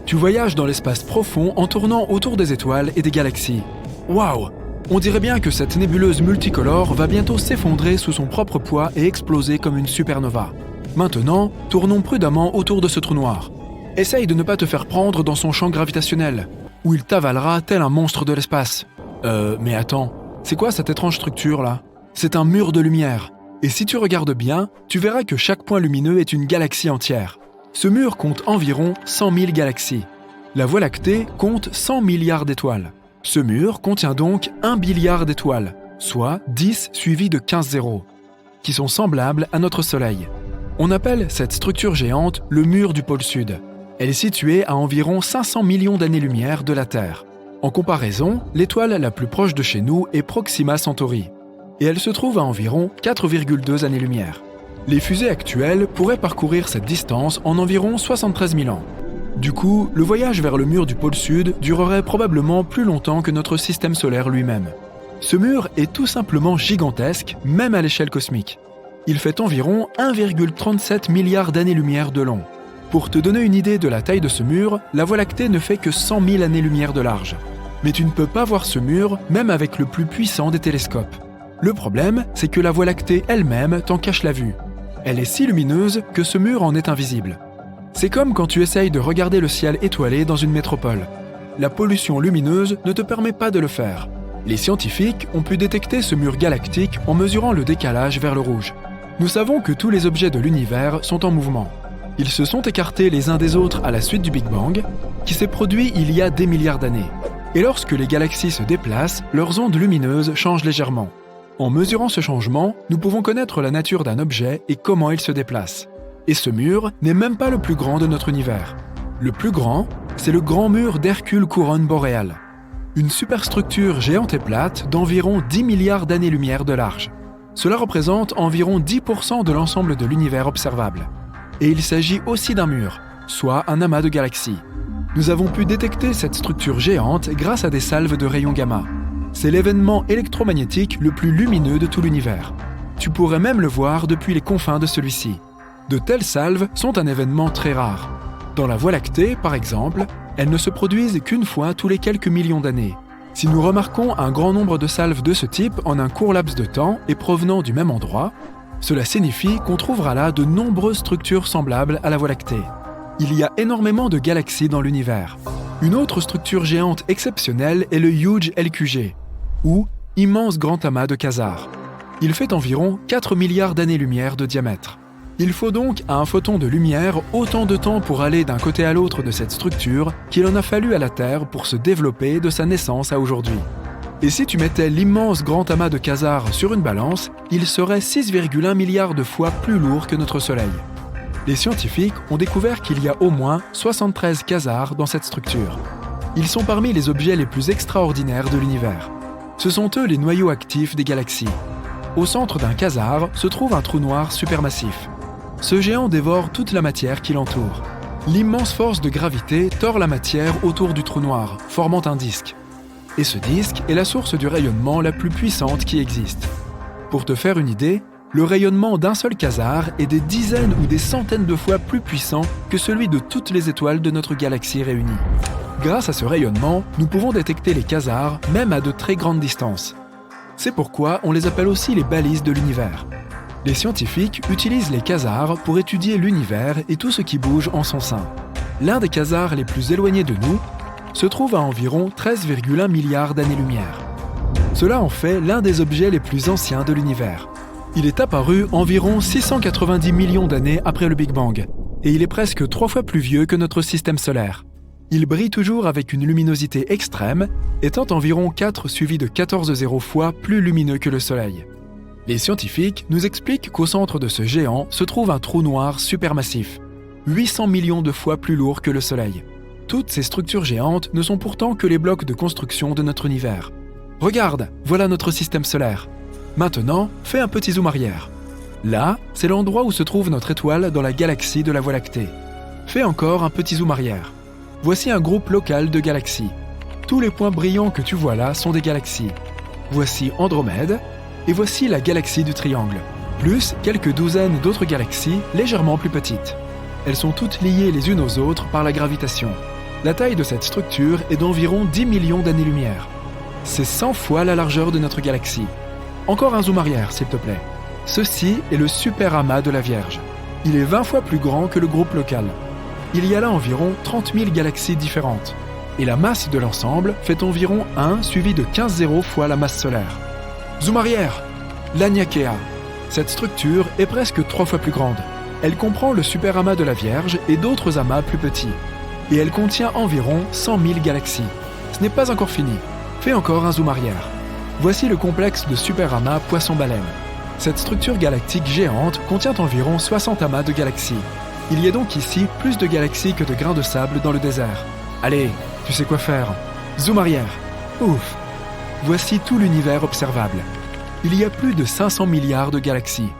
Tu voyages dans l'espace profond en tournant autour des étoiles et des galaxies. Waouh! On dirait bien que cette nébuleuse multicolore va bientôt s'effondrer sous son propre poids et exploser comme une supernova. Maintenant, tournons prudemment autour de ce trou noir. Essaye de ne pas te faire prendre dans son champ gravitationnel, où il t'avalera tel un monstre de l'espace. Mais attends, c'est quoi cette étrange structure là? C'est un mur de lumière. Et si tu regardes bien, tu verras que chaque point lumineux est une galaxie entière. Ce mur compte environ 100 000 galaxies. La Voie lactée compte 100 milliards d'étoiles. Ce mur contient donc 1 billiard d'étoiles, soit 10 suivi de 15 zéros, qui sont semblables à notre Soleil. On appelle cette structure géante le mur du pôle Sud. Elle est située à environ 500 millions d'années-lumière de la Terre. En comparaison, l'étoile la plus proche de chez nous est Proxima Centauri, et elle se trouve à environ 4,2 années-lumière. Les fusées actuelles pourraient parcourir cette distance en environ 73 000 ans. Du coup, le voyage vers le mur du pôle Sud durerait probablement plus longtemps que notre système solaire lui-même. Ce mur est tout simplement gigantesque, même à l'échelle cosmique. Il fait environ 1,37 milliard d'années-lumière de long. Pour te donner une idée de la taille de ce mur, la Voie lactée ne fait que 100 000 années-lumière de large. Mais tu ne peux pas voir ce mur, même avec le plus puissant des télescopes. Le problème, c'est que la Voie lactée elle-même t'en cache la vue. Elle est si lumineuse que ce mur en est invisible. C'est comme quand tu essayes de regarder le ciel étoilé dans une métropole. La pollution lumineuse ne te permet pas de le faire. Les scientifiques ont pu détecter ce mur galactique en mesurant le décalage vers le rouge. Nous savons que tous les objets de l'univers sont en mouvement. Ils se sont écartés les uns des autres à la suite du Big Bang, qui s'est produit il y a des milliards d'années. Et lorsque les galaxies se déplacent, leurs ondes lumineuses changent légèrement. En mesurant ce changement, nous pouvons connaître la nature d'un objet et comment il se déplace. Et ce mur n'est même pas le plus grand de notre univers. Le plus grand, c'est le grand mur d'Hercule Couronne boréale. Une superstructure géante et plate d'environ 10 milliards d'années-lumière de large. Cela représente environ 10% de l'ensemble de l'univers observable. Et il s'agit aussi d'un mur, soit un amas de galaxies. Nous avons pu détecter cette structure géante grâce à des salves de rayons gamma. C'est l'événement électromagnétique le plus lumineux de tout l'univers. Tu pourrais même le voir depuis les confins de celui-ci. De telles salves sont un événement très rare. Dans la Voie lactée, par exemple, elles ne se produisent qu'une fois tous les quelques millions d'années. Si nous remarquons un grand nombre de salves de ce type en un court laps de temps et provenant du même endroit, cela signifie qu'on trouvera là de nombreuses structures semblables à la Voie lactée. Il y a énormément de galaxies dans l'univers. Une autre structure géante exceptionnelle est le Huge LQG, ou immense grand amas de quasars. Il fait environ 4 milliards d'années-lumière de diamètre. Il faut donc à un photon de lumière autant de temps pour aller d'un côté à l'autre de cette structure qu'il en a fallu à la Terre pour se développer de sa naissance à aujourd'hui. Et si tu mettais l'immense grand amas de quasars sur une balance, il serait 6,1 milliards de fois plus lourd que notre Soleil. Les scientifiques ont découvert qu'il y a au moins 73 quasars dans cette structure. Ils sont parmi les objets les plus extraordinaires de l'univers. Ce sont eux les noyaux actifs des galaxies. Au centre d'un quasar se trouve un trou noir supermassif. Ce géant dévore toute la matière qui l'entoure. L'immense force de gravité tord la matière autour du trou noir, formant un disque. Et ce disque est la source du rayonnement la plus puissante qui existe. Pour te faire une idée, le rayonnement d'un seul quasar est des dizaines ou des centaines de fois plus puissant que celui de toutes les étoiles de notre galaxie réunies. Grâce à ce rayonnement, nous pouvons détecter les quasars même à de très grandes distances. C'est pourquoi on les appelle aussi les balises de l'univers. Les scientifiques utilisent les quasars pour étudier l'univers et tout ce qui bouge en son sein. L'un des quasars les plus éloignés de nous se trouve à environ 13,1 milliards d'années-lumière. Cela en fait l'un des objets les plus anciens de l'univers. Il est apparu environ 690 millions d'années après le Big Bang, et il est presque 3 fois plus vieux que notre système solaire. Il brille toujours avec une luminosité extrême, étant environ 4 suivi de 14 zéros fois plus lumineux que le Soleil. Les scientifiques nous expliquent qu'au centre de ce géant se trouve un trou noir supermassif, 800 millions de fois plus lourd que le Soleil. Toutes ces structures géantes ne sont pourtant que les blocs de construction de notre univers. Regarde, voilà notre système solaire. Maintenant, fais un petit zoom arrière. Là, c'est l'endroit où se trouve notre étoile dans la galaxie de la Voie lactée. Fais encore un petit zoom arrière. Voici un groupe local de galaxies. Tous les points brillants que tu vois là sont des galaxies. Voici Andromède, et voici la galaxie du Triangle, plus quelques douzaines d'autres galaxies légèrement plus petites. Elles sont toutes liées les unes aux autres par la gravitation. La taille de cette structure est d'environ 10 millions d'années-lumière. C'est 100 fois la largeur de notre galaxie. Encore un zoom arrière, s'il te plaît. Ceci est le super amas de la Vierge. Il est 20 fois plus grand que le groupe local. Il y a là environ 30 000 galaxies différentes. Et la masse de l'ensemble fait environ 1 suivi de 15 zéros fois la masse solaire. Zoom arrière, l'Aniakea. Cette structure est presque 3 fois plus grande. Elle comprend le super amas de la Vierge et d'autres amas plus petits. Et elle contient environ 100 000 galaxies. Ce n'est pas encore fini. Fais encore un zoom arrière. Voici le complexe de super amas Poisson-Baleine. Cette structure galactique géante contient environ 60 amas de galaxies. Il y a donc ici plus de galaxies que de grains de sable dans le désert. Allez, tu sais quoi faire. Zoom arrière. Ouf. Voici tout l'univers observable. Il y a plus de 500 milliards de galaxies.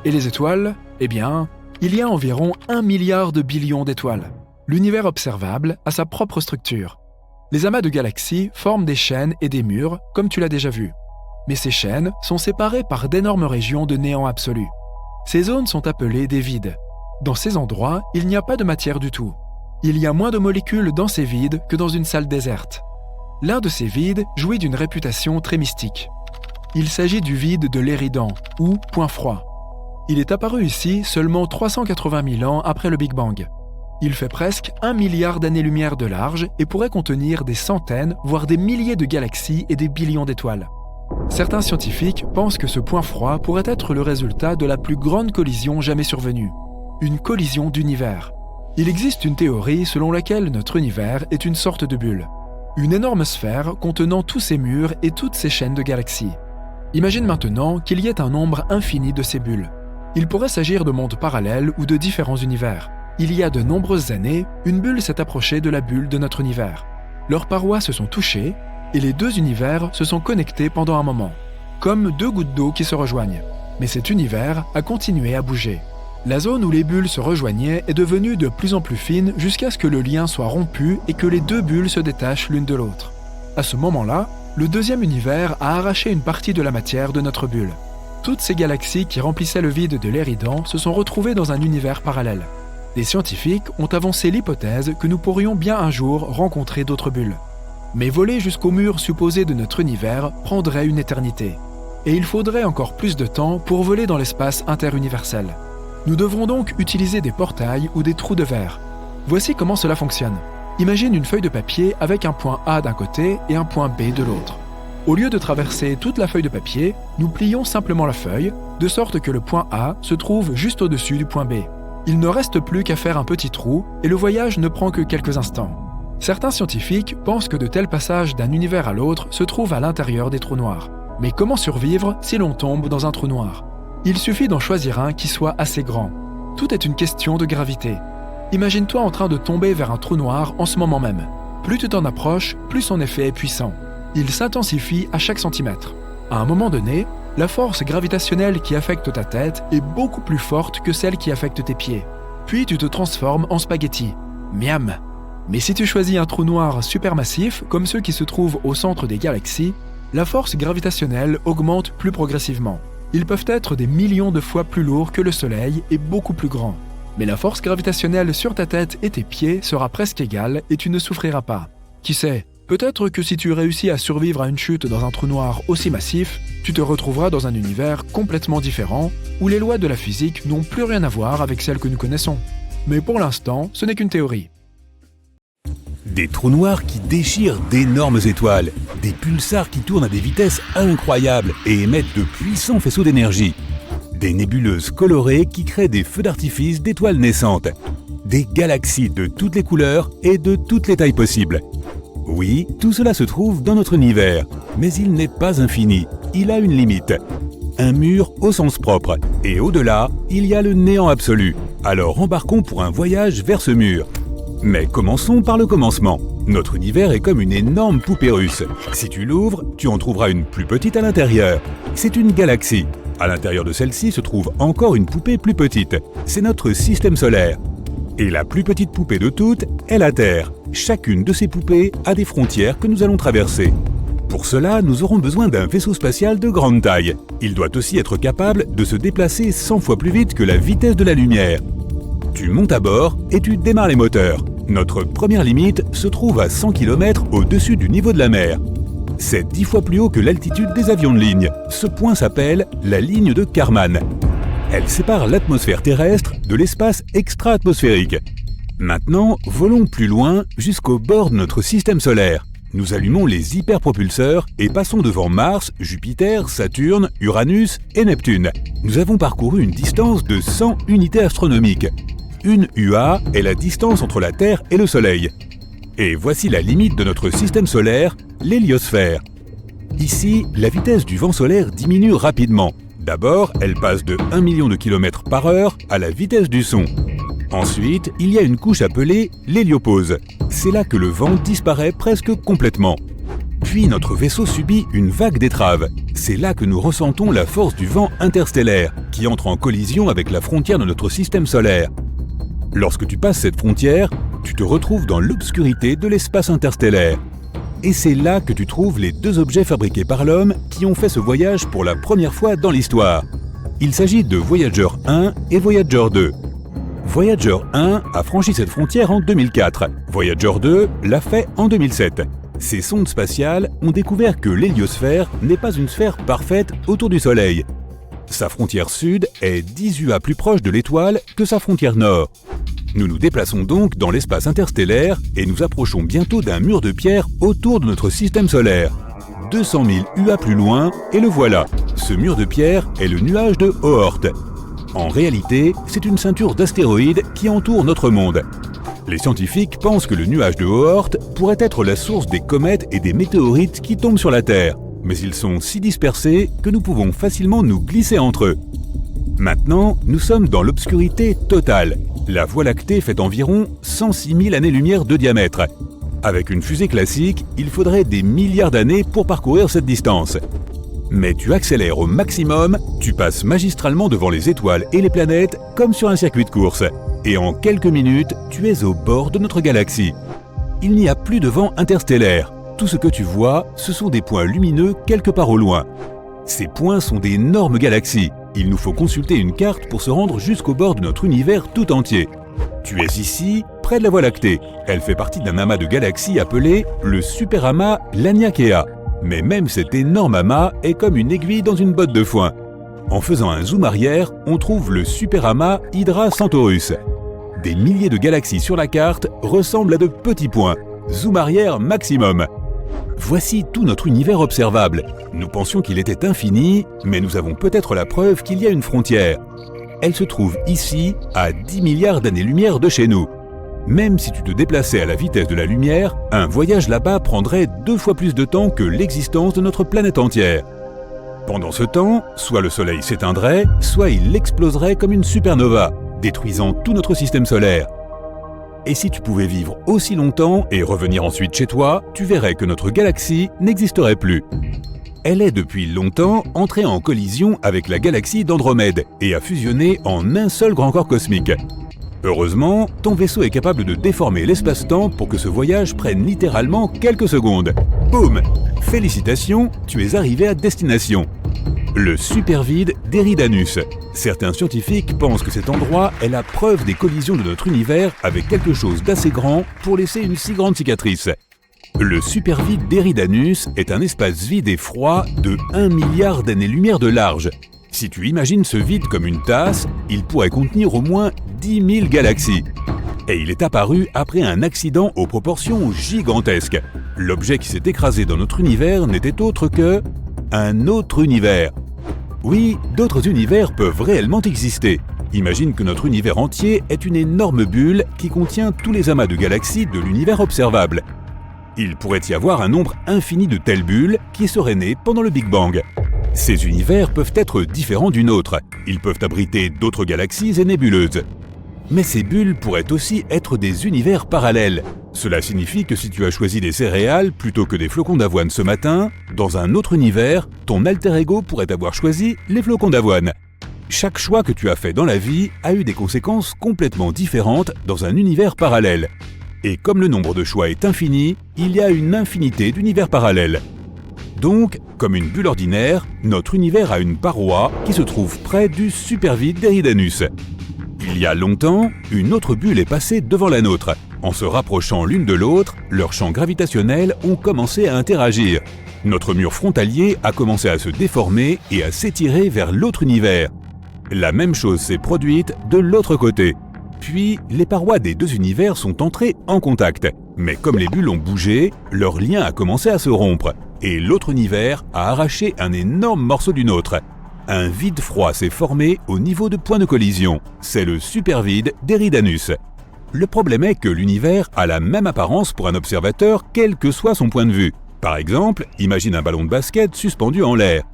Et les étoiles? Eh bien, il y a environ 1 milliard de billions d'étoiles. L'univers observable a sa propre structure. Les amas de galaxies forment des chaînes et des murs, comme tu l'as déjà vu. Mais ces chaînes sont séparées par d'énormes régions de néant absolu. Ces zones sont appelées des vides. Dans ces endroits, il n'y a pas de matière du tout. Il y a moins de molécules dans ces vides que dans une salle déserte. L'un de ces vides jouit d'une réputation très mystique. Il s'agit du vide de l'Éridan, ou point froid. Il est apparu ici seulement 380 000 ans après le Big Bang. Il fait presque 1 milliard d'années-lumière de large et pourrait contenir des centaines, voire des milliers de galaxies et des billions d'étoiles. Certains scientifiques pensent que ce point froid pourrait être le résultat de la plus grande collision jamais survenue. Une collision d'univers. Il existe une théorie selon laquelle notre univers est une sorte de bulle. Une énorme sphère contenant tous ces murs et toutes ces chaînes de galaxies. Imagine maintenant qu'il y ait un nombre infini de ces bulles. Il pourrait s'agir de mondes parallèles ou de différents univers. Il y a de nombreuses années, une bulle s'est approchée de la bulle de notre univers. Leurs parois se sont touchées et les deux univers se sont connectés pendant un moment, comme deux gouttes d'eau qui se rejoignent. Mais cet univers a continué à bouger. La zone où les bulles se rejoignaient est devenue de plus en plus fine jusqu'à ce que le lien soit rompu et que les deux bulles se détachent l'une de l'autre. À ce moment-là, le deuxième univers a arraché une partie de la matière de notre bulle. Toutes ces galaxies qui remplissaient le vide de l'Éridan se sont retrouvées dans un univers parallèle. Des scientifiques ont avancé l'hypothèse que nous pourrions bien un jour rencontrer d'autres bulles. Mais voler jusqu'au mur supposé de notre univers prendrait une éternité. Et il faudrait encore plus de temps pour voler dans l'espace interuniversel. Nous devrons donc utiliser des portails ou des trous de verre. Voici comment cela fonctionne. Imagine une feuille de papier avec un point A d'un côté et un point B de l'autre. Au lieu de traverser toute la feuille de papier, nous plions simplement la feuille, de sorte que le point A se trouve juste au-dessus du point B. Il ne reste plus qu'à faire un petit trou et le voyage ne prend que quelques instants. Certains scientifiques pensent que de tels passages d'un univers à l'autre se trouvent à l'intérieur des trous noirs. Mais comment survivre si l'on tombe dans un trou noir? Il suffit d'en choisir un qui soit assez grand. Tout est une question de gravité. Imagine-toi en train de tomber vers un trou noir en ce moment même. Plus tu t'en approches, plus son effet est puissant. Il s'intensifie à chaque centimètre. À un moment donné, la force gravitationnelle qui affecte ta tête est beaucoup plus forte que celle qui affecte tes pieds. Puis tu te transformes en spaghetti. Miam! Mais si tu choisis un trou noir supermassif, comme ceux qui se trouvent au centre des galaxies, la force gravitationnelle augmente plus progressivement. Ils peuvent être des millions de fois plus lourds que le Soleil et beaucoup plus grands. Mais la force gravitationnelle sur ta tête et tes pieds sera presque égale et tu ne souffriras pas. Qui sait, peut-être que si tu réussis à survivre à une chute dans un trou noir aussi massif, tu te retrouveras dans un univers complètement différent où les lois de la physique n'ont plus rien à voir avec celles que nous connaissons. Mais pour l'instant, ce n'est qu'une théorie. Des trous noirs qui déchirent d'énormes étoiles, des pulsars qui tournent à des vitesses incroyables et émettent de puissants faisceaux d'énergie, des nébuleuses colorées qui créent des feux d'artifice d'étoiles naissantes, des galaxies de toutes les couleurs et de toutes les tailles possibles. Oui, tout cela se trouve dans notre univers, mais il n'est pas infini, il a une limite. Un mur au sens propre, et au-delà, il y a le néant absolu. Alors embarquons pour un voyage vers ce mur. Mais commençons par le commencement. Notre univers est comme une énorme poupée russe. Si tu l'ouvres, tu en trouveras une plus petite à l'intérieur. C'est une galaxie. À l'intérieur de celle-ci se trouve encore une poupée plus petite. C'est notre système solaire. Et la plus petite poupée de toutes est la Terre. Chacune de ces poupées a des frontières que nous allons traverser. Pour cela, nous aurons besoin d'un vaisseau spatial de grande taille. Il doit aussi être capable de se déplacer 100 fois plus vite que la vitesse de la lumière. Tu montes à bord et tu démarres les moteurs. Notre première limite se trouve à 100 km au-dessus du niveau de la mer. C'est 10 fois plus haut que l'altitude des avions de ligne. Ce point s'appelle la ligne de Kármán. Elle sépare l'atmosphère terrestre de l'espace extra-atmosphérique. Maintenant, volons plus loin jusqu'au bord de notre système solaire. Nous allumons les hyperpropulseurs et passons devant Mars, Jupiter, Saturne, Uranus et Neptune. Nous avons parcouru une distance de 100 unités astronomiques. Une UA est la distance entre la Terre et le Soleil. Et voici la limite de notre système solaire, l'héliosphère. Ici, la vitesse du vent solaire diminue rapidement. D'abord, elle passe de 1 million de km par heure à la vitesse du son. Ensuite, il y a une couche appelée l'héliopause. C'est là que le vent disparaît presque complètement. Puis notre vaisseau subit une vague d'étrave. C'est là que nous ressentons la force du vent interstellaire, qui entre en collision avec la frontière de notre système solaire. Lorsque tu passes cette frontière, tu te retrouves dans l'obscurité de l'espace interstellaire. Et c'est là que tu trouves les deux objets fabriqués par l'homme qui ont fait ce voyage pour la première fois dans l'histoire. Il s'agit de Voyager 1 et Voyager 2. Voyager 1 a franchi cette frontière en 2004. Voyager 2 l'a fait en 2007. Ces sondes spatiales ont découvert que l'héliosphère n'est pas une sphère parfaite autour du Soleil. Sa frontière sud est 10 UA plus proche de l'étoile que sa frontière nord. Nous nous déplaçons donc dans l'espace interstellaire et nous approchons bientôt d'un mur de pierre autour de notre système solaire. 200 000 UA plus loin, et le voilà. Ce mur de pierre est le nuage de Oort. En réalité, c'est une ceinture d'astéroïdes qui entoure notre monde. Les scientifiques pensent que le nuage de Oort pourrait être la source des comètes et des météorites qui tombent sur la Terre. Mais ils sont si dispersés que nous pouvons facilement nous glisser entre eux. Maintenant, nous sommes dans l'obscurité totale. La Voie lactée fait environ 106 000 années-lumière de diamètre. Avec une fusée classique, il faudrait des milliards d'années pour parcourir cette distance. Mais tu accélères au maximum, tu passes magistralement devant les étoiles et les planètes comme sur un circuit de course. Et en quelques minutes, tu es au bord de notre galaxie. Il n'y a plus de vent interstellaire. Tout ce que tu vois, ce sont des points lumineux quelque part au loin. Ces points sont d'énormes galaxies. Il nous faut consulter une carte pour se rendre jusqu'au bord de notre univers tout entier. Tu es ici, près de la Voie lactée. Elle fait partie d'un amas de galaxies appelé le superamas Laniakea. Mais même cet énorme amas est comme une aiguille dans une botte de foin. En faisant un zoom arrière, on trouve le superamas Hydra Centaurus. Des milliers de galaxies sur la carte ressemblent à de petits points. Zoom arrière maximum. Voici tout notre univers observable. Nous pensions qu'il était infini, mais nous avons peut-être la preuve qu'il y a une frontière. Elle se trouve ici, à 10 milliards d'années-lumière de chez nous. Même si tu te déplaçais à la vitesse de la lumière, un voyage là-bas prendrait 2 fois plus de temps que l'existence de notre planète entière. Pendant ce temps, soit le Soleil s'éteindrait, soit il exploserait comme une supernova, détruisant tout notre système solaire. Et si tu pouvais vivre aussi longtemps et revenir ensuite chez toi, tu verrais que notre galaxie n'existerait plus. Elle est depuis longtemps entrée en collision avec la galaxie d'Andromède et a fusionné en un seul grand corps cosmique. Heureusement, ton vaisseau est capable de déformer l'espace-temps pour que ce voyage prenne littéralement quelques secondes. Boum! Félicitations, tu es arrivé à destination. Le supervide d'Eridanus. Certains scientifiques pensent que cet endroit est la preuve des collisions de notre univers avec quelque chose d'assez grand pour laisser une si grande cicatrice. Le supervide d'Eridanus est un espace vide et froid de 1 milliard d'années-lumière de large. Si tu imagines ce vide comme une tasse, il pourrait contenir au moins 10 000 galaxies. Et il est apparu après un accident aux proportions gigantesques. L'objet qui s'est écrasé dans notre univers n'était autre que un autre univers. Oui, d'autres univers peuvent réellement exister. Imagine que notre univers entier est une énorme bulle qui contient tous les amas de galaxies de l'univers observable. Il pourrait y avoir un nombre infini de telles bulles qui seraient nées pendant le Big Bang. Ces univers peuvent être différents d'une autre. Ils peuvent abriter d'autres galaxies et nébuleuses. Mais ces bulles pourraient aussi être des univers parallèles. Cela signifie que si tu as choisi des céréales plutôt que des flocons d'avoine ce matin, dans un autre univers, ton alter ego pourrait avoir choisi les flocons d'avoine. Chaque choix que tu as fait dans la vie a eu des conséquences complètement différentes dans un univers parallèle. Et comme le nombre de choix est infini, il y a une infinité d'univers parallèles. Donc, comme une bulle ordinaire, notre univers a une paroi qui se trouve près du supervide d'Eridanus. Il y a longtemps, une autre bulle est passée devant la nôtre. En se rapprochant l'une de l'autre, leurs champs gravitationnels ont commencé à interagir. Notre mur frontalier a commencé à se déformer et à s'étirer vers l'autre univers. La même chose s'est produite de l'autre côté. Puis, les parois des deux univers sont entrées en contact. Mais comme les bulles ont bougé, leur lien a commencé à se rompre. Et l'autre univers a arraché un énorme morceau du nôtre. Un vide froid s'est formé au niveau de point de collision. C'est le supervide d'Eridanus. Le problème est que l'univers a la même apparence pour un observateur, quel que soit son point de vue. Par exemple, imagine un ballon de basket suspendu en l'air.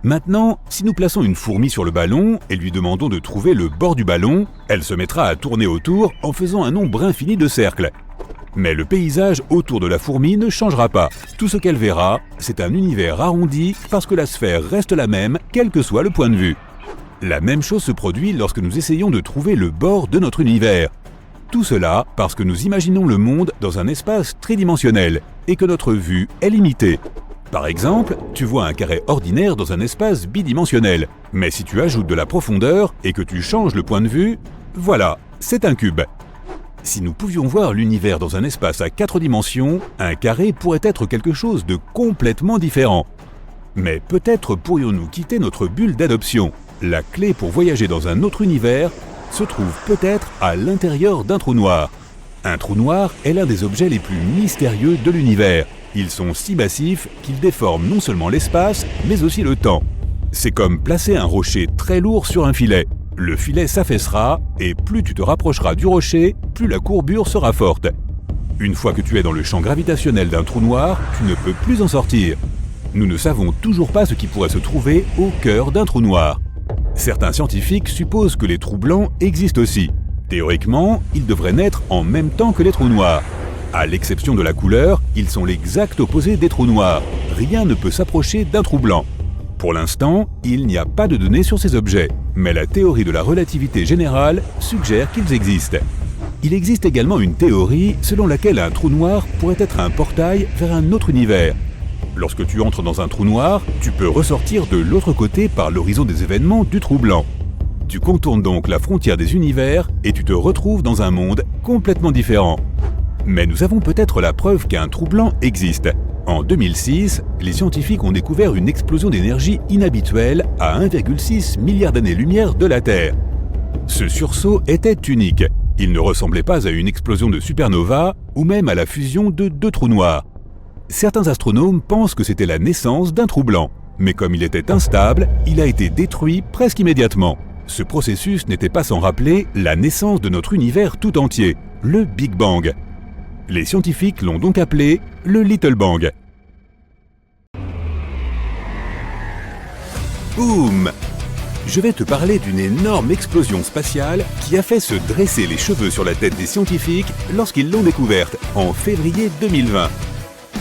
Maintenant, si nous plaçons une fourmi sur le ballon et lui demandons de trouver le bord du ballon, elle se mettra à tourner autour en faisant un nombre infini de cercles. Mais le paysage autour de la fourmi ne changera pas. Tout ce qu'elle verra, c'est un univers arrondi parce que la sphère reste la même, quel que soit le point de vue. La même chose se produit lorsque nous essayons de trouver le bord de notre univers. Tout cela parce que nous imaginons le monde dans un espace tridimensionnel et que notre vue est limitée. Par exemple, tu vois un carré ordinaire dans un espace bidimensionnel, mais si tu ajoutes de la profondeur et que tu changes le point de vue, voilà, c'est un cube. Si nous pouvions voir l'univers dans un espace à 4 dimensions, un carré pourrait être quelque chose de complètement différent. Mais peut-être pourrions-nous quitter notre bulle d'adoption. La clé pour voyager dans un autre univers se trouve peut-être à l'intérieur d'un trou noir. Un trou noir est l'un des objets les plus mystérieux de l'univers. Ils sont si massifs qu'ils déforment non seulement l'espace, mais aussi le temps. C'est comme placer un rocher très lourd sur un filet. Le filet s'affaissera, et plus tu te rapprocheras du rocher, plus la courbure sera forte. Une fois que tu es dans le champ gravitationnel d'un trou noir, tu ne peux plus en sortir. Nous ne savons toujours pas ce qui pourrait se trouver au cœur d'un trou noir. Certains scientifiques supposent que les trous blancs existent aussi. Théoriquement, ils devraient naître en même temps que les trous noirs. À l'exception de la couleur, ils sont l'exact opposé des trous noirs. Rien ne peut s'approcher d'un trou blanc. Pour l'instant, il n'y a pas de données sur ces objets, mais la théorie de la relativité générale suggère qu'ils existent. Il existe également une théorie selon laquelle un trou noir pourrait être un portail vers un autre univers. Lorsque tu entres dans un trou noir, tu peux ressortir de l'autre côté par l'horizon des événements du trou blanc. Tu contournes donc la frontière des univers et tu te retrouves dans un monde complètement différent. Mais nous avons peut-être la preuve qu'un trou blanc existe. En 2006, les scientifiques ont découvert une explosion d'énergie inhabituelle à 1,6 milliard d'années-lumière de la Terre. Ce sursaut était unique. Il ne ressemblait pas à une explosion de supernova ou même à la fusion de deux trous noirs. Certains astronomes pensent que c'était la naissance d'un trou blanc, mais comme il était instable, il a été détruit presque immédiatement. Ce processus n'était pas sans rappeler la naissance de notre univers tout entier, le Big Bang. Les scientifiques l'ont donc appelé le Little Bang. Boum! Je vais te parler d'une énorme explosion spatiale qui a fait se dresser les cheveux sur la tête des scientifiques lorsqu'ils l'ont découverte en février 2020.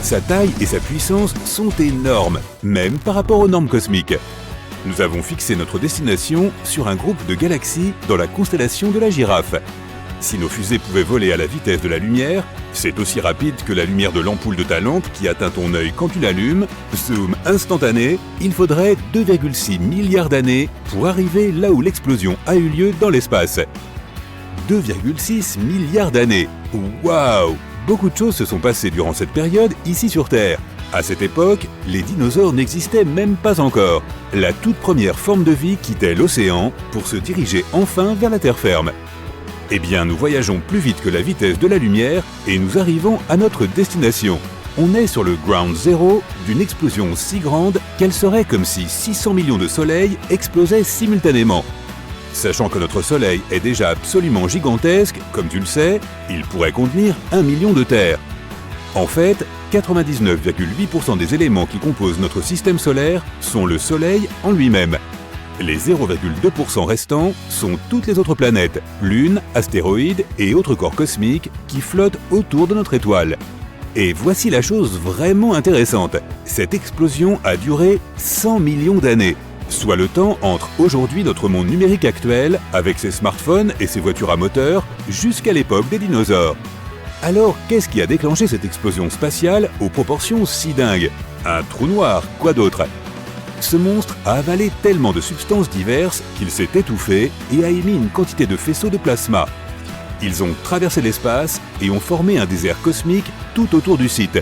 Sa taille et sa puissance sont énormes, même par rapport aux normes cosmiques. Nous avons fixé notre destination sur un groupe de galaxies dans la constellation de la Girafe. Si nos fusées pouvaient voler à la vitesse de la lumière, c'est aussi rapide que la lumière de l'ampoule de ta lampe qui atteint ton œil quand tu l'allumes, zoom instantané, il faudrait 2,6 milliards d'années pour arriver là où l'explosion a eu lieu dans l'espace. 2,6 milliards d'années. Waouh! Beaucoup de choses se sont passées durant cette période ici sur Terre. À cette époque, les dinosaures n'existaient même pas encore. La toute première forme de vie quittait l'océan pour se diriger enfin vers la terre ferme. Eh bien, nous voyageons plus vite que la vitesse de la lumière et nous arrivons à notre destination. On est sur le ground zero d'une explosion si grande qu'elle serait comme si 600 millions de soleils explosaient simultanément. Sachant que notre Soleil est déjà absolument gigantesque, comme tu le sais, il pourrait contenir 1 million de terres. En fait, 99,8% des éléments qui composent notre système solaire sont le Soleil en lui-même. Les 0,2% restants sont toutes les autres planètes, lunes, astéroïdes et autres corps cosmiques qui flottent autour de notre étoile. Et voici la chose vraiment intéressante. Cette explosion a duré 100 millions d'années, soit le temps entre aujourd'hui notre monde numérique actuel, avec ses smartphones et ses voitures à moteur, jusqu'à l'époque des dinosaures. Alors, qu'est-ce qui a déclenché cette explosion spatiale aux proportions si dingues? Un trou noir, quoi d'autre? Ce monstre a avalé tellement de substances diverses qu'il s'est étouffé et a émis une quantité de faisceaux de plasma. Ils ont traversé l'espace et ont formé un désert cosmique tout autour du site.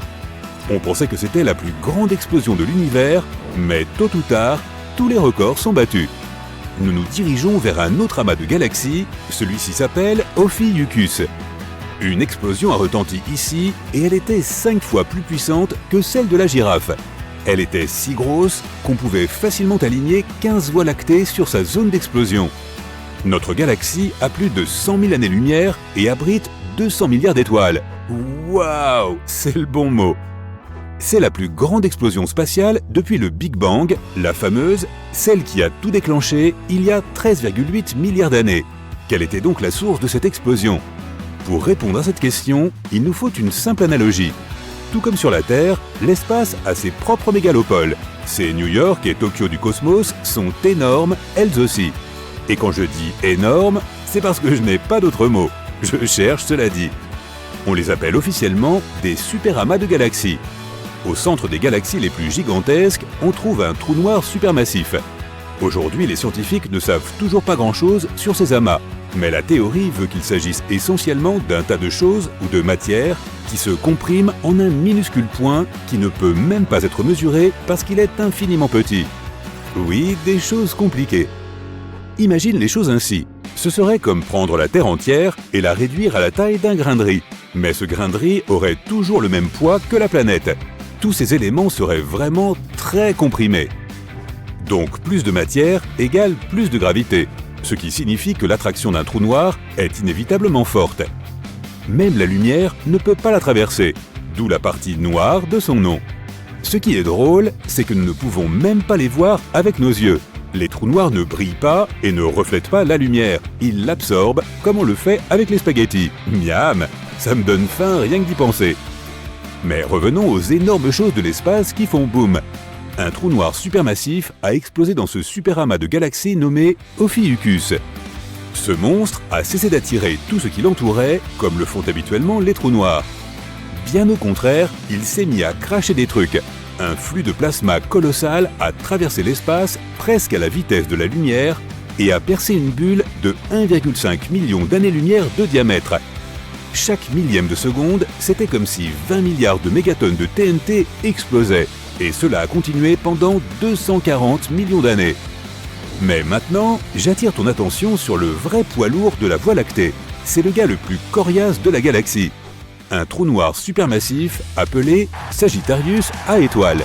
On pensait que c'était la plus grande explosion de l'univers, mais tôt ou tard, tous les records sont battus. Nous nous dirigeons vers un autre amas de galaxies, celui-ci s'appelle Ophiuchus. Une explosion a retenti ici et elle était 5 fois plus puissante que celle de la girafe. Elle était si grosse qu'on pouvait facilement aligner 15 voies lactées sur sa zone d'explosion. Notre galaxie a plus de 100 000 années-lumière et abrite 200 milliards d'étoiles. Waouh, c'est le bon mot! C'est la plus grande explosion spatiale depuis le Big Bang, la fameuse, celle qui a tout déclenché il y a 13,8 milliards d'années. Quelle était donc la source de cette explosion? Pour répondre à cette question, il nous faut une simple analogie. Tout comme sur la Terre, l'espace a ses propres mégalopoles. Ces New York et Tokyo du cosmos sont énormes, elles aussi. Et quand je dis énormes, c'est parce que je n'ai pas d'autre mot. Je cherche, cela dit. On les appelle officiellement des superamas de galaxies. Au centre des galaxies les plus gigantesques, on trouve un trou noir supermassif. Aujourd'hui, les scientifiques ne savent toujours pas grand-chose sur ces amas, mais la théorie veut qu'il s'agisse essentiellement d'un tas de choses ou de matières qui se compriment en un minuscule point qui ne peut même pas être mesuré parce qu'il est infiniment petit. Oui, des choses compliquées. Imagine les choses ainsi. Ce serait comme prendre la Terre entière et la réduire à la taille d'un grain de riz. Mais ce grain de riz aurait toujours le même poids que la planète. Tous ces éléments seraient vraiment très comprimés. Donc plus de matière égale plus de gravité, ce qui signifie que l'attraction d'un trou noir est inévitablement forte. Même la lumière ne peut pas la traverser, d'où la partie noire de son nom. Ce qui est drôle, c'est que nous ne pouvons même pas les voir avec nos yeux. Les trous noirs ne brillent pas et ne reflètent pas la lumière, ils l'absorbent comme on le fait avec les spaghettis. Miam, ça me donne faim rien que d'y penser. Mais revenons aux énormes choses de l'espace qui font boum. Un trou noir supermassif a explosé dans ce superamas de galaxies nommé Ophiuchus. Ce monstre a cessé d'attirer tout ce qui l'entourait, comme le font habituellement les trous noirs. Bien au contraire, il s'est mis à cracher des trucs. Un flux de plasma colossal a traversé l'espace presque à la vitesse de la lumière et a percé une bulle de 1,5 million d'années-lumière de diamètre. Chaque millième de seconde, c'était comme si 20 milliards de mégatonnes de TNT explosaient. Et cela a continué pendant 240 millions d'années. Mais maintenant, j'attire ton attention sur le vrai poids lourd de la Voie lactée. C'est le gars le plus coriace de la galaxie. Un trou noir supermassif appelé Sagittarius A étoile.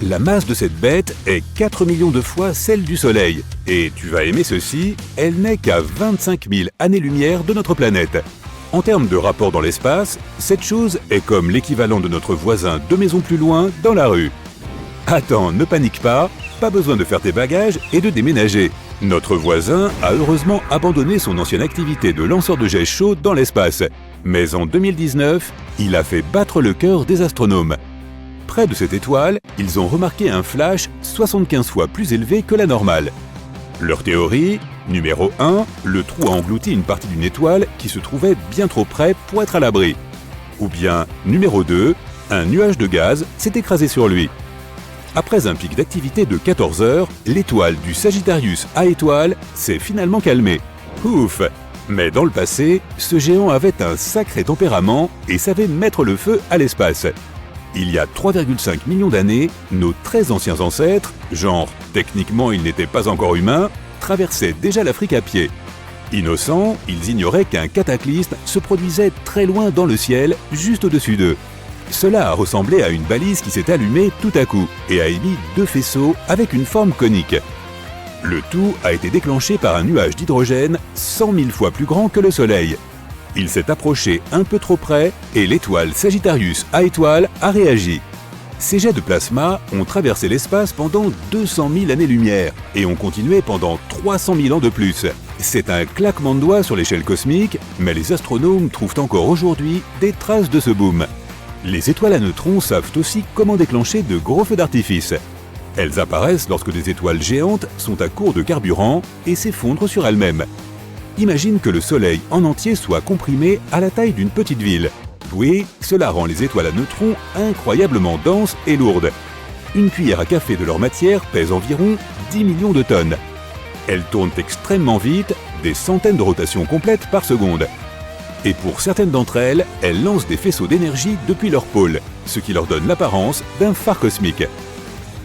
La masse de cette bête est 4 millions de fois celle du Soleil. Et tu vas aimer ceci, elle n'est qu'à 25 000 années-lumière de notre planète. En termes de rapport dans l'espace, cette chose est comme l'équivalent de notre voisin 2 maisons plus loin dans la rue. Attends, ne panique pas besoin de faire tes bagages et de déménager. Notre voisin a heureusement abandonné son ancienne activité de lanceur de jet chaud dans l'espace. Mais en 2019, il a fait battre le cœur des astronomes. Près de cette étoile, ils ont remarqué un flash 75 fois plus élevé que la normale. Leur théorie, numéro 1, le trou a englouti une partie d'une étoile qui se trouvait bien trop près pour être à l'abri. Ou bien, numéro 2, un nuage de gaz s'est écrasé sur lui. Après un pic d'activité de 14 heures, l'étoile du Sagittarius A étoile s'est finalement calmée. Ouf! Mais dans le passé, ce géant avait un sacré tempérament et savait mettre le feu à l'espace. Il y a 3,5 millions d'années, nos très anciens ancêtres, genre techniquement ils n'étaient pas encore humains, traversaient déjà l'Afrique à pied. Innocents, ils ignoraient qu'un cataclysme se produisait très loin dans le ciel, juste au-dessus d'eux. Cela a ressemblé à une balise qui s'est allumée tout à coup et a émis 2 faisceaux avec une forme conique. Le tout a été déclenché par un nuage d'hydrogène 100 000 fois plus grand que le Soleil. Il s'est approché un peu trop près et l'étoile Sagittarius A étoile a réagi. Ces jets de plasma ont traversé l'espace pendant 200 000 années-lumière et ont continué pendant 300 000 ans de plus. C'est un claquement de doigts sur l'échelle cosmique, mais les astronomes trouvent encore aujourd'hui des traces de ce boom. Les étoiles à neutrons savent aussi comment déclencher de gros feux d'artifice. Elles apparaissent lorsque des étoiles géantes sont à court de carburant et s'effondrent sur elles-mêmes. Imagine que le Soleil en entier soit comprimé à la taille d'une petite ville. Oui, cela rend les étoiles à neutrons incroyablement denses et lourdes. Une cuillère à café de leur matière pèse environ 10 millions de tonnes. Elles tournent extrêmement vite, des centaines de rotations complètes par seconde. Et pour certaines d'entre elles, elles lancent des faisceaux d'énergie depuis leur pôle, ce qui leur donne l'apparence d'un phare cosmique.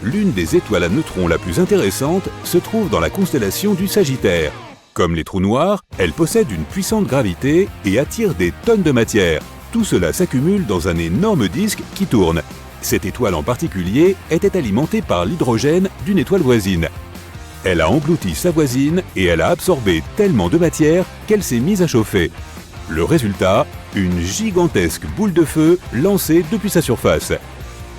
L'une des étoiles à neutrons la plus intéressante se trouve dans la constellation du Sagittaire. Comme les trous noirs, elle possède une puissante gravité et attire des tonnes de matière. Tout cela s'accumule dans un énorme disque qui tourne. Cette étoile en particulier était alimentée par l'hydrogène d'une étoile voisine. Elle a englouti sa voisine et elle a absorbé tellement de matière qu'elle s'est mise à chauffer. Le résultat, une gigantesque boule de feu lancée depuis sa surface.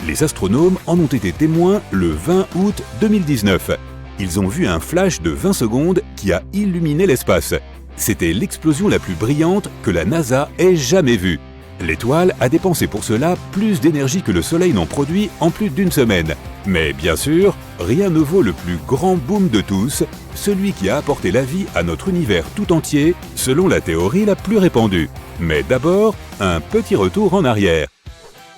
Les astronomes en ont été témoins le 20 août 2019. Ils ont vu un flash de 20 secondes qui a illuminé l'espace. C'était l'explosion la plus brillante que la NASA ait jamais vue. L'étoile a dépensé pour cela plus d'énergie que le Soleil n'en produit en plus d'une semaine. Mais bien sûr, rien ne vaut le plus grand boom de tous, celui qui a apporté la vie à notre univers tout entier, selon la théorie la plus répandue. Mais d'abord, un petit retour en arrière.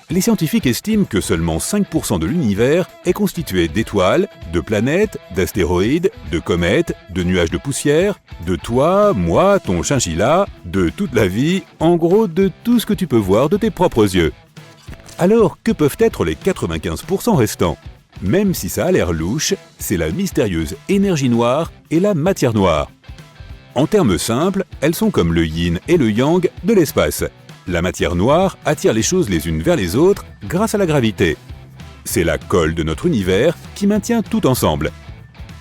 Les scientifiques estiment que seulement 5% de l'univers est constitué d'étoiles, de planètes, d'astéroïdes, de comètes, de nuages de poussière, de toi, moi, ton chinchilla, de toute la vie, en gros de tout ce que tu peux voir de tes propres yeux. Alors, que peuvent être les 95% restants? Même si ça a l'air louche, c'est la mystérieuse énergie noire et la matière noire. En termes simples, elles sont comme le yin et le yang de l'espace. La matière noire attire les choses les unes vers les autres grâce à la gravité. C'est la colle de notre univers qui maintient tout ensemble.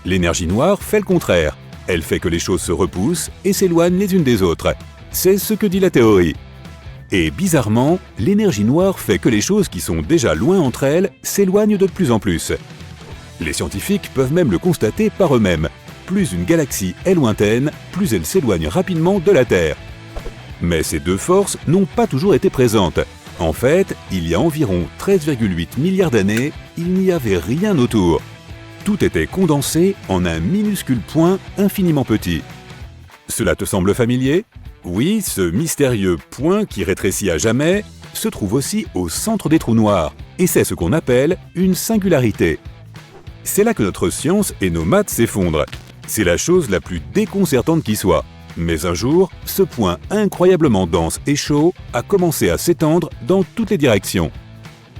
L'énergie noire fait le contraire. Elle fait que les choses se repoussent et s'éloignent les unes des autres. C'est ce que dit la théorie. Et bizarrement, l'énergie noire fait que les choses qui sont déjà loin entre elles s'éloignent de plus en plus. Les scientifiques peuvent même le constater par eux-mêmes. Plus une galaxie est lointaine, plus elle s'éloigne rapidement de la Terre. Mais ces deux forces n'ont pas toujours été présentes. En fait, il y a environ 13,8 milliards d'années, il n'y avait rien autour. Tout était condensé en un minuscule point infiniment petit. Cela te semble familier? Oui, ce mystérieux point qui rétrécit à jamais se trouve aussi au centre des trous noirs, et c'est ce qu'on appelle une singularité. C'est là que notre science et nos maths s'effondrent. C'est la chose la plus déconcertante qui soit. Mais un jour, ce point incroyablement dense et chaud a commencé à s'étendre dans toutes les directions.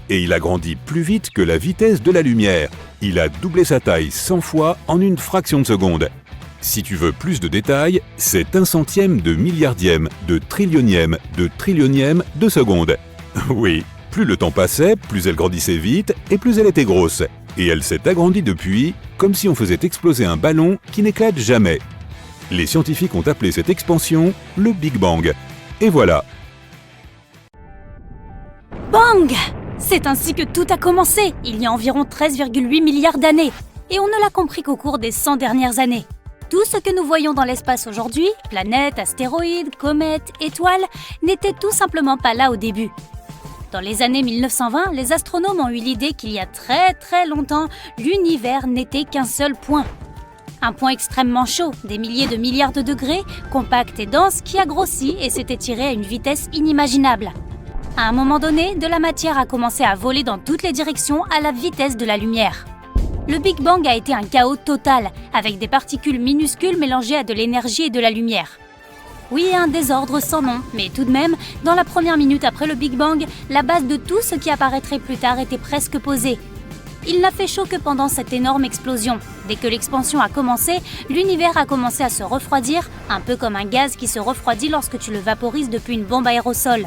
Et il a grandi plus vite que la vitesse de la lumière. Il a doublé sa taille 100 fois en une fraction de seconde. Si tu veux plus de détails, c'est 1 centième de milliardième, de trillionième de seconde. Oui, plus le temps passait, plus elle grandissait vite et plus elle était grosse. Et elle s'est agrandie depuis, comme si on faisait exploser un ballon qui n'éclate jamais. Les scientifiques ont appelé cette expansion le Big Bang. Et voilà. Bang! C'est ainsi que tout a commencé, il y a environ 13,8 milliards d'années. Et on ne l'a compris qu'au cours des 100 dernières années. Tout ce que nous voyons dans l'espace aujourd'hui, planètes, astéroïdes, comètes, étoiles, n'était tout simplement pas là au début. Dans les années 1920, les astronomes ont eu l'idée qu'il y a très longtemps, l'univers n'était qu'un seul point. Un point extrêmement chaud, des milliers de milliards de degrés, compact et dense, qui a grossi et s'est étiré à une vitesse inimaginable. À un moment donné, de la matière a commencé à voler dans toutes les directions à la vitesse de la lumière. Le Big Bang a été un chaos total, avec des particules minuscules mélangées à de l'énergie et de la lumière. Oui, un désordre sans nom, mais tout de même, dans la première minute après le Big Bang, la base de tout ce qui apparaîtrait plus tard était presque posée. Il n'a fait chaud que pendant cette énorme explosion. Dès que l'expansion a commencé, l'univers a commencé à se refroidir, un peu comme un gaz qui se refroidit lorsque tu le vaporises depuis une bombe aérosol.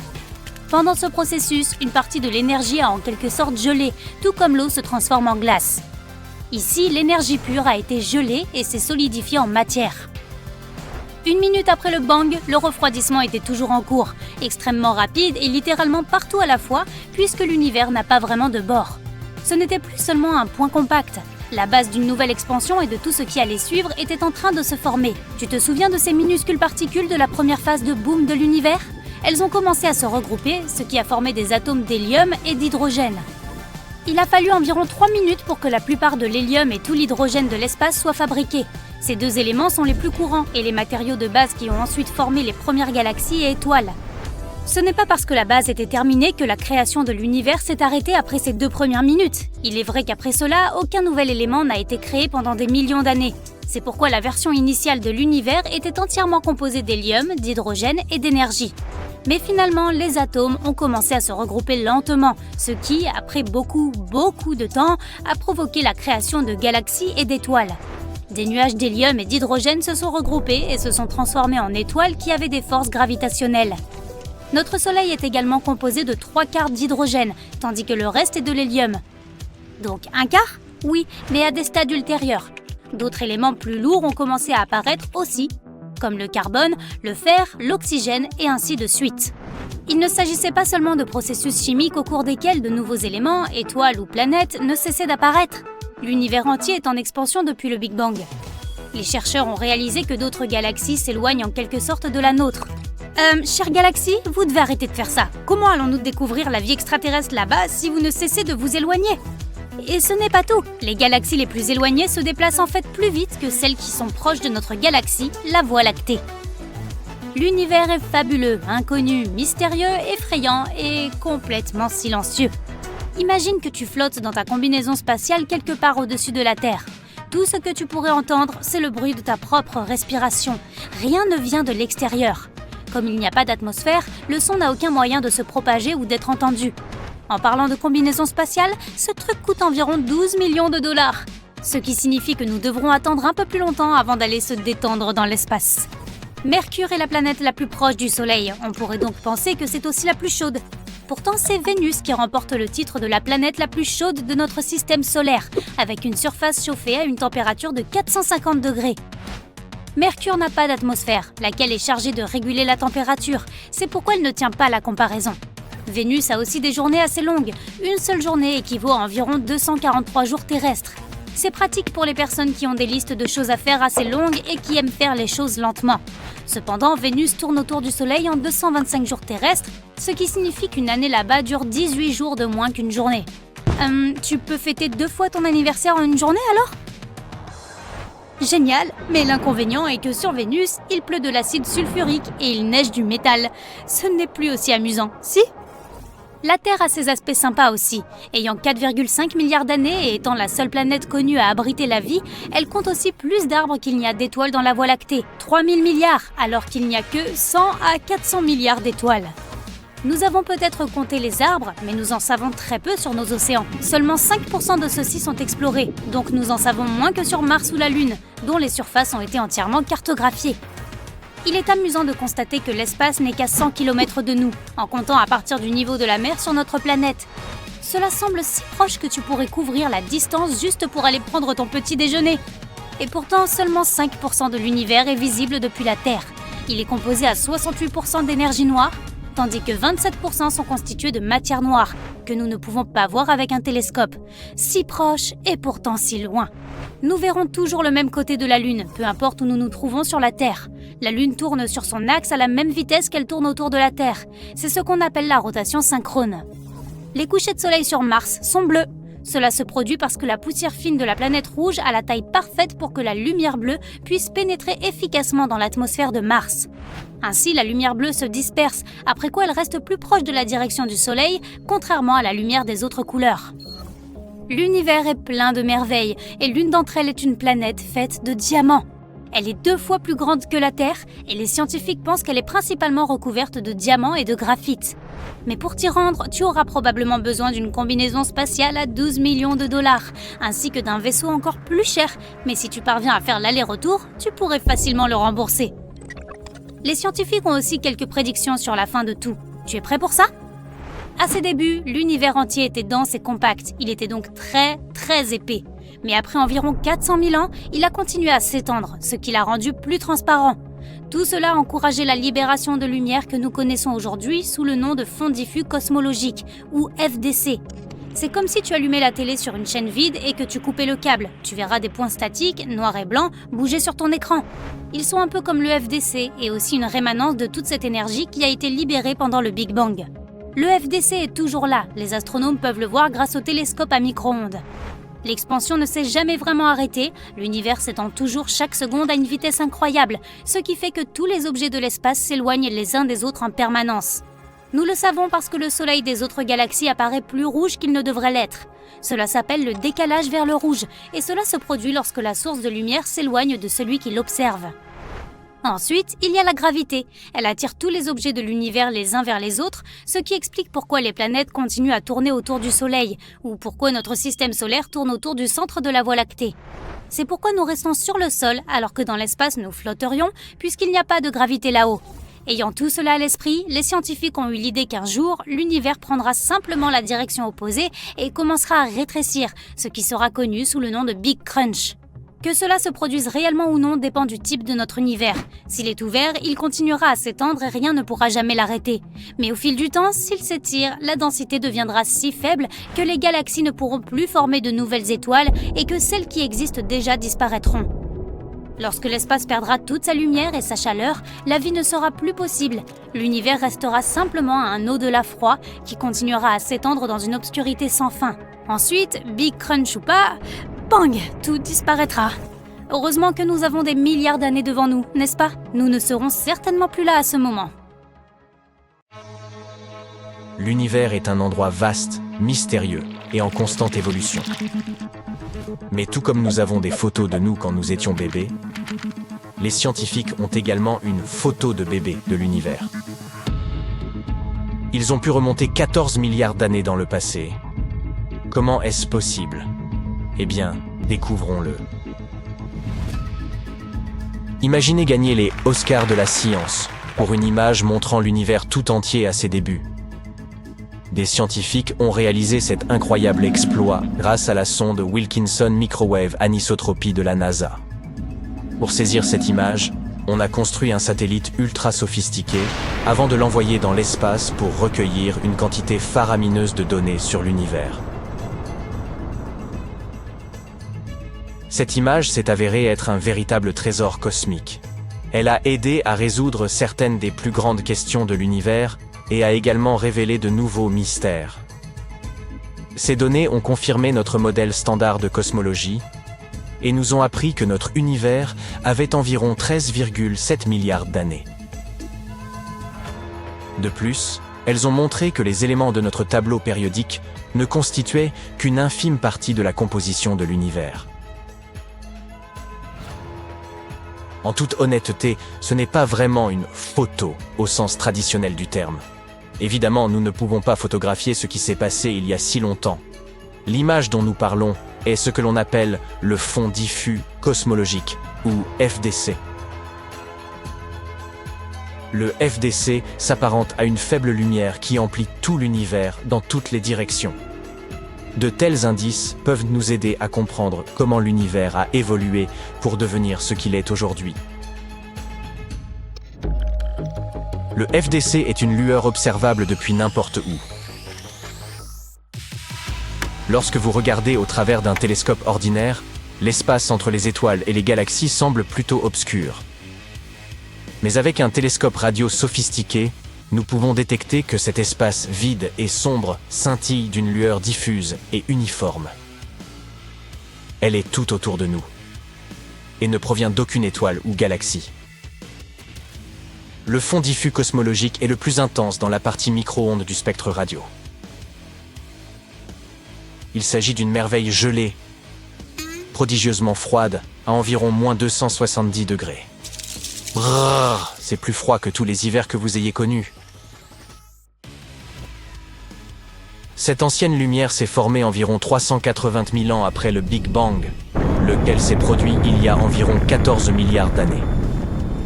Pendant ce processus, une partie de l'énergie a en quelque sorte gelé, tout comme l'eau se transforme en glace. Ici, l'énergie pure a été gelée et s'est solidifiée en matière. 1 minute après le bang, le refroidissement était toujours en cours, extrêmement rapide et littéralement partout à la fois, puisque l'univers n'a pas vraiment de bord. Ce n'était plus seulement un point compact. La base d'une nouvelle expansion et de tout ce qui allait suivre était en train de se former. Tu te souviens de ces minuscules particules de la première phase de boom de l'univers? Elles ont commencé à se regrouper, ce qui a formé des atomes d'hélium et d'hydrogène. Il a fallu environ 3 minutes pour que la plupart de l'hélium et tout l'hydrogène de l'espace soient fabriqués. Ces deux éléments sont les plus courants et les matériaux de base qui ont ensuite formé les premières galaxies et étoiles. Ce n'est pas parce que la base était terminée que la création de l'univers s'est arrêtée après ces 2 premières minutes. Il est vrai qu'après cela, aucun nouvel élément n'a été créé pendant des millions d'années. C'est pourquoi la version initiale de l'univers était entièrement composée d'hélium, d'hydrogène et d'énergie. Mais finalement, les atomes ont commencé à se regrouper lentement, ce qui, après beaucoup de temps, a provoqué la création de galaxies et d'étoiles. Des nuages d'hélium et d'hydrogène se sont regroupés et se sont transformés en étoiles qui avaient des forces gravitationnelles. Notre Soleil est également composé de 3/4 d'hydrogène, tandis que le reste est de l'hélium. Donc un quart ? Oui, mais à des stades ultérieurs. D'autres éléments plus lourds ont commencé à apparaître aussi, comme le carbone, le fer, l'oxygène et ainsi de suite. Il ne s'agissait pas seulement de processus chimiques au cours desquels de nouveaux éléments, étoiles ou planètes ne cessaient d'apparaître. L'univers entier est en expansion depuis le Big Bang. Les chercheurs ont réalisé que d'autres galaxies s'éloignent en quelque sorte de la nôtre. Chère galaxie, vous devez arrêter de faire ça. Comment allons-nous découvrir la vie extraterrestre là-bas si vous ne cessez de vous éloigner ? Et ce n'est pas tout. Les galaxies les plus éloignées se déplacent en fait plus vite que celles qui sont proches de notre galaxie, la Voie lactée. L'univers est fabuleux, inconnu, mystérieux, effrayant et complètement silencieux. Imagine que tu flottes dans ta combinaison spatiale quelque part au-dessus de la Terre. Tout ce que tu pourrais entendre, c'est le bruit de ta propre respiration. Rien ne vient de l'extérieur. Comme il n'y a pas d'atmosphère, le son n'a aucun moyen de se propager ou d'être entendu. En parlant de combinaison spatiale, ce truc coûte environ 12 millions de dollars. Ce qui signifie que nous devrons attendre un peu plus longtemps avant d'aller se détendre dans l'espace. Mercure est la planète la plus proche du Soleil. On pourrait donc penser que c'est aussi la plus chaude. Pourtant, c'est Vénus qui remporte le titre de la planète la plus chaude de notre système solaire, avec une surface chauffée à une température de 450 degrés. Mercure n'a pas d'atmosphère, laquelle est chargée de réguler la température. C'est pourquoi elle ne tient pas la comparaison. Vénus a aussi des journées assez longues. Une seule journée équivaut à environ 243 jours terrestres. C'est pratique pour les personnes qui ont des listes de choses à faire assez longues et qui aiment faire les choses lentement. Cependant, Vénus tourne autour du Soleil en 225 jours terrestres, ce qui signifie qu'une année là-bas dure 18 jours de moins qu'une journée. Tu peux fêter 2 fois ton anniversaire en une journée alors ? Génial, mais l'inconvénient est que sur Vénus, il pleut de l'acide sulfurique et il neige du métal. Ce n'est plus aussi amusant, si ? La Terre a ses aspects sympas aussi. Ayant 4,5 milliards d'années et étant la seule planète connue à abriter la vie, elle compte aussi plus d'arbres qu'il n'y a d'étoiles dans la Voie lactée. 3000 milliards, alors qu'il n'y a que 100 à 400 milliards d'étoiles. Nous avons peut-être compté les arbres, mais nous en savons très peu sur nos océans. Seulement 5% de ceux-ci sont explorés, donc nous en savons moins que sur Mars ou la Lune, dont les surfaces ont été entièrement cartographiées. Il est amusant de constater que l'espace n'est qu'à 100 km de nous, en comptant à partir du niveau de la mer sur notre planète. Cela semble si proche que tu pourrais couvrir la distance juste pour aller prendre ton petit déjeuner. Et pourtant, seulement 5% de l'univers est visible depuis la Terre. Il est composé à 68% d'énergie noire, tandis que 27% sont constitués de matière noire, que nous ne pouvons pas voir avec un télescope. Si proche et pourtant si loin. Nous verrons toujours le même côté de la Lune, peu importe où nous nous trouvons sur la Terre. La Lune tourne sur son axe à la même vitesse qu'elle tourne autour de la Terre. C'est ce qu'on appelle la rotation synchrone. Les couchers de soleil sur Mars sont bleus. Cela se produit parce que la poussière fine de la planète rouge a la taille parfaite pour que la lumière bleue puisse pénétrer efficacement dans l'atmosphère de Mars. Ainsi, la lumière bleue se disperse, après quoi elle reste plus proche de la direction du Soleil, contrairement à la lumière des autres couleurs. L'univers est plein de merveilles, et l'une d'entre elles est une planète faite de diamants. Elle est 2 fois plus grande que la Terre, et les scientifiques pensent qu'elle est principalement recouverte de diamants et de graphite. Mais pour t'y rendre, tu auras probablement besoin d'une combinaison spatiale à 12 millions de dollars, ainsi que d'un vaisseau encore plus cher, mais si tu parviens à faire l'aller-retour, tu pourrais facilement le rembourser. Les scientifiques ont aussi quelques prédictions sur la fin de tout. Tu es prêt pour ça ? À ses débuts, l'univers entier était dense et compact, il était donc très épais. Mais après environ 400 000 ans, il a continué à s'étendre, ce qui l'a rendu plus transparent. Tout cela a encouragé la libération de lumière que nous connaissons aujourd'hui sous le nom de fond diffus cosmologique, ou FDC. C'est comme si tu allumais la télé sur une chaîne vide et que tu coupais le câble. Tu verras des points statiques, noirs et blancs, bouger sur ton écran. Ils sont un peu comme le FDC et aussi une rémanence de toute cette énergie qui a été libérée pendant le Big Bang. Le FDC est toujours là, les astronomes peuvent le voir grâce au télescope à micro-ondes. L'expansion ne s'est jamais vraiment arrêtée, l'univers s'étend toujours chaque seconde à une vitesse incroyable, ce qui fait que tous les objets de l'espace s'éloignent les uns des autres en permanence. Nous le savons parce que le Soleil des autres galaxies apparaît plus rouge qu'il ne devrait l'être. Cela s'appelle le décalage vers le rouge, et cela se produit lorsque la source de lumière s'éloigne de celui qui l'observe. Ensuite, il y a la gravité. Elle attire tous les objets de l'univers les uns vers les autres, ce qui explique pourquoi les planètes continuent à tourner autour du Soleil, ou pourquoi notre système solaire tourne autour du centre de la Voie lactée. C'est pourquoi nous restons sur le sol, alors que dans l'espace nous flotterions, puisqu'il n'y a pas de gravité là-haut. Ayant tout cela à l'esprit, les scientifiques ont eu l'idée qu'un jour, l'univers prendra simplement la direction opposée et commencera à rétrécir, ce qui sera connu sous le nom de Big Crunch. Que cela se produise réellement ou non dépend du type de notre univers. S'il est ouvert, il continuera à s'étendre et rien ne pourra jamais l'arrêter. Mais au fil du temps, s'il s'étire, la densité deviendra si faible que les galaxies ne pourront plus former de nouvelles étoiles et que celles qui existent déjà disparaîtront. Lorsque l'espace perdra toute sa lumière et sa chaleur, la vie ne sera plus possible. L'univers restera simplement un au-delà froid qui continuera à s'étendre dans une obscurité sans fin. Ensuite, Big Crunch ou pas, bang, tout disparaîtra. Heureusement que nous avons des milliards d'années devant nous, n'est-ce pas? Nous ne serons certainement plus là à ce moment. L'univers est un endroit vaste, mystérieux et en constante évolution. Mais tout comme nous avons des photos de nous quand nous étions bébés, les scientifiques ont également une photo de bébé de l'univers. Ils ont pu remonter 14 milliards d'années dans le passé. Comment est-ce possible? Eh bien, découvrons-le. Imaginez gagner les Oscars de la science pour une image montrant l'univers tout entier à ses débuts. Des scientifiques ont réalisé cet incroyable exploit grâce à la sonde Wilkinson Microwave Anisotropy de la NASA. Pour saisir cette image, on a construit un satellite ultra sophistiqué avant de l'envoyer dans l'espace pour recueillir une quantité faramineuse de données sur l'univers. Cette image s'est avérée être un véritable trésor cosmique. Elle a aidé à résoudre certaines des plus grandes questions de l'univers et a également révélé de nouveaux mystères. Ces données ont confirmé notre modèle standard de cosmologie et nous ont appris que notre univers avait environ 13,7 milliards d'années. De plus, elles ont montré que les éléments de notre tableau périodique ne constituaient qu'une infime partie de la composition de l'univers. En toute honnêteté, ce n'est pas vraiment une photo au sens traditionnel du terme. Évidemment, nous ne pouvons pas photographier ce qui s'est passé il y a si longtemps. L'image dont nous parlons est ce que l'on appelle le fond diffus cosmologique, ou FDC. Le FDC s'apparente à une faible lumière qui emplit tout l'univers dans toutes les directions. De tels indices peuvent nous aider à comprendre comment l'univers a évolué pour devenir ce qu'il est aujourd'hui. Le FDC est une lueur observable depuis n'importe où. Lorsque vous regardez au travers d'un télescope ordinaire, l'espace entre les étoiles et les galaxies semble plutôt obscur. Mais avec un télescope radio sophistiqué, nous pouvons détecter que cet espace vide et sombre scintille d'une lueur diffuse et uniforme. Elle est tout autour de nous et ne provient d'aucune étoile ou galaxie. Le fond diffus cosmologique est le plus intense dans la partie micro-ondes du spectre radio. Il s'agit d'une merveille gelée, prodigieusement froide, à environ moins 270 degrés. Brrr, c'est plus froid que tous les hivers que vous ayez connus. Cette ancienne lumière s'est formée environ 380 000 ans après le Big Bang, lequel s'est produit il y a environ 14 milliards d'années.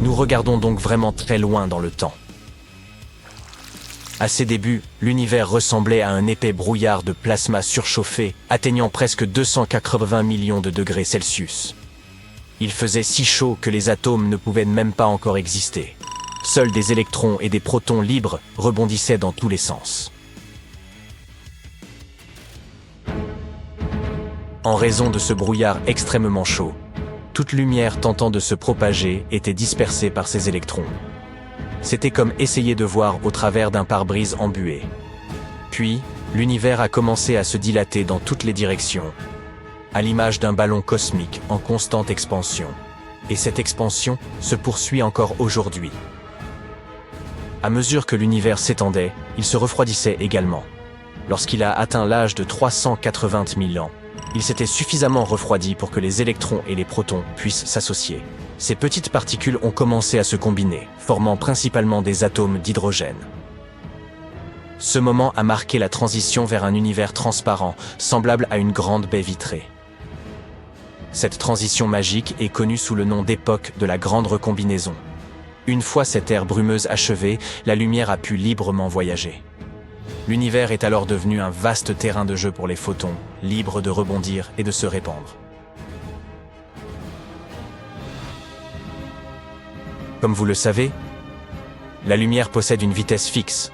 Nous regardons donc vraiment très loin dans le temps. À ses débuts, l'univers ressemblait à un épais brouillard de plasma surchauffé, atteignant presque 280 millions de degrés Celsius. Il faisait si chaud que les atomes ne pouvaient même pas encore exister. Seuls des électrons et des protons libres rebondissaient dans tous les sens. En raison de ce brouillard extrêmement chaud, toute lumière tentant de se propager était dispersée par ces électrons. C'était comme essayer de voir au travers d'un pare-brise embué. Puis, l'univers a commencé à se dilater dans toutes les directions, à l'image d'un ballon cosmique en constante expansion. Et cette expansion se poursuit encore aujourd'hui. À mesure que l'univers s'étendait, il se refroidissait également. Lorsqu'il a atteint l'âge de 380 000 ans, il s'était suffisamment refroidi pour que les électrons et les protons puissent s'associer. ces petites particules ont commencé à se combiner, formant principalement des atomes d'hydrogène. Ce moment a marqué la transition vers un univers transparent, semblable à une grande baie vitrée. Cette transition magique est connue sous le nom d'époque de la Grande Recombinaison. Une fois cette ère brumeuse achevée, la lumière a pu librement voyager. L'univers est alors devenu un vaste terrain de jeu pour les photons, libres de rebondir et de se répandre. Comme vous le savez, la lumière possède une vitesse fixe,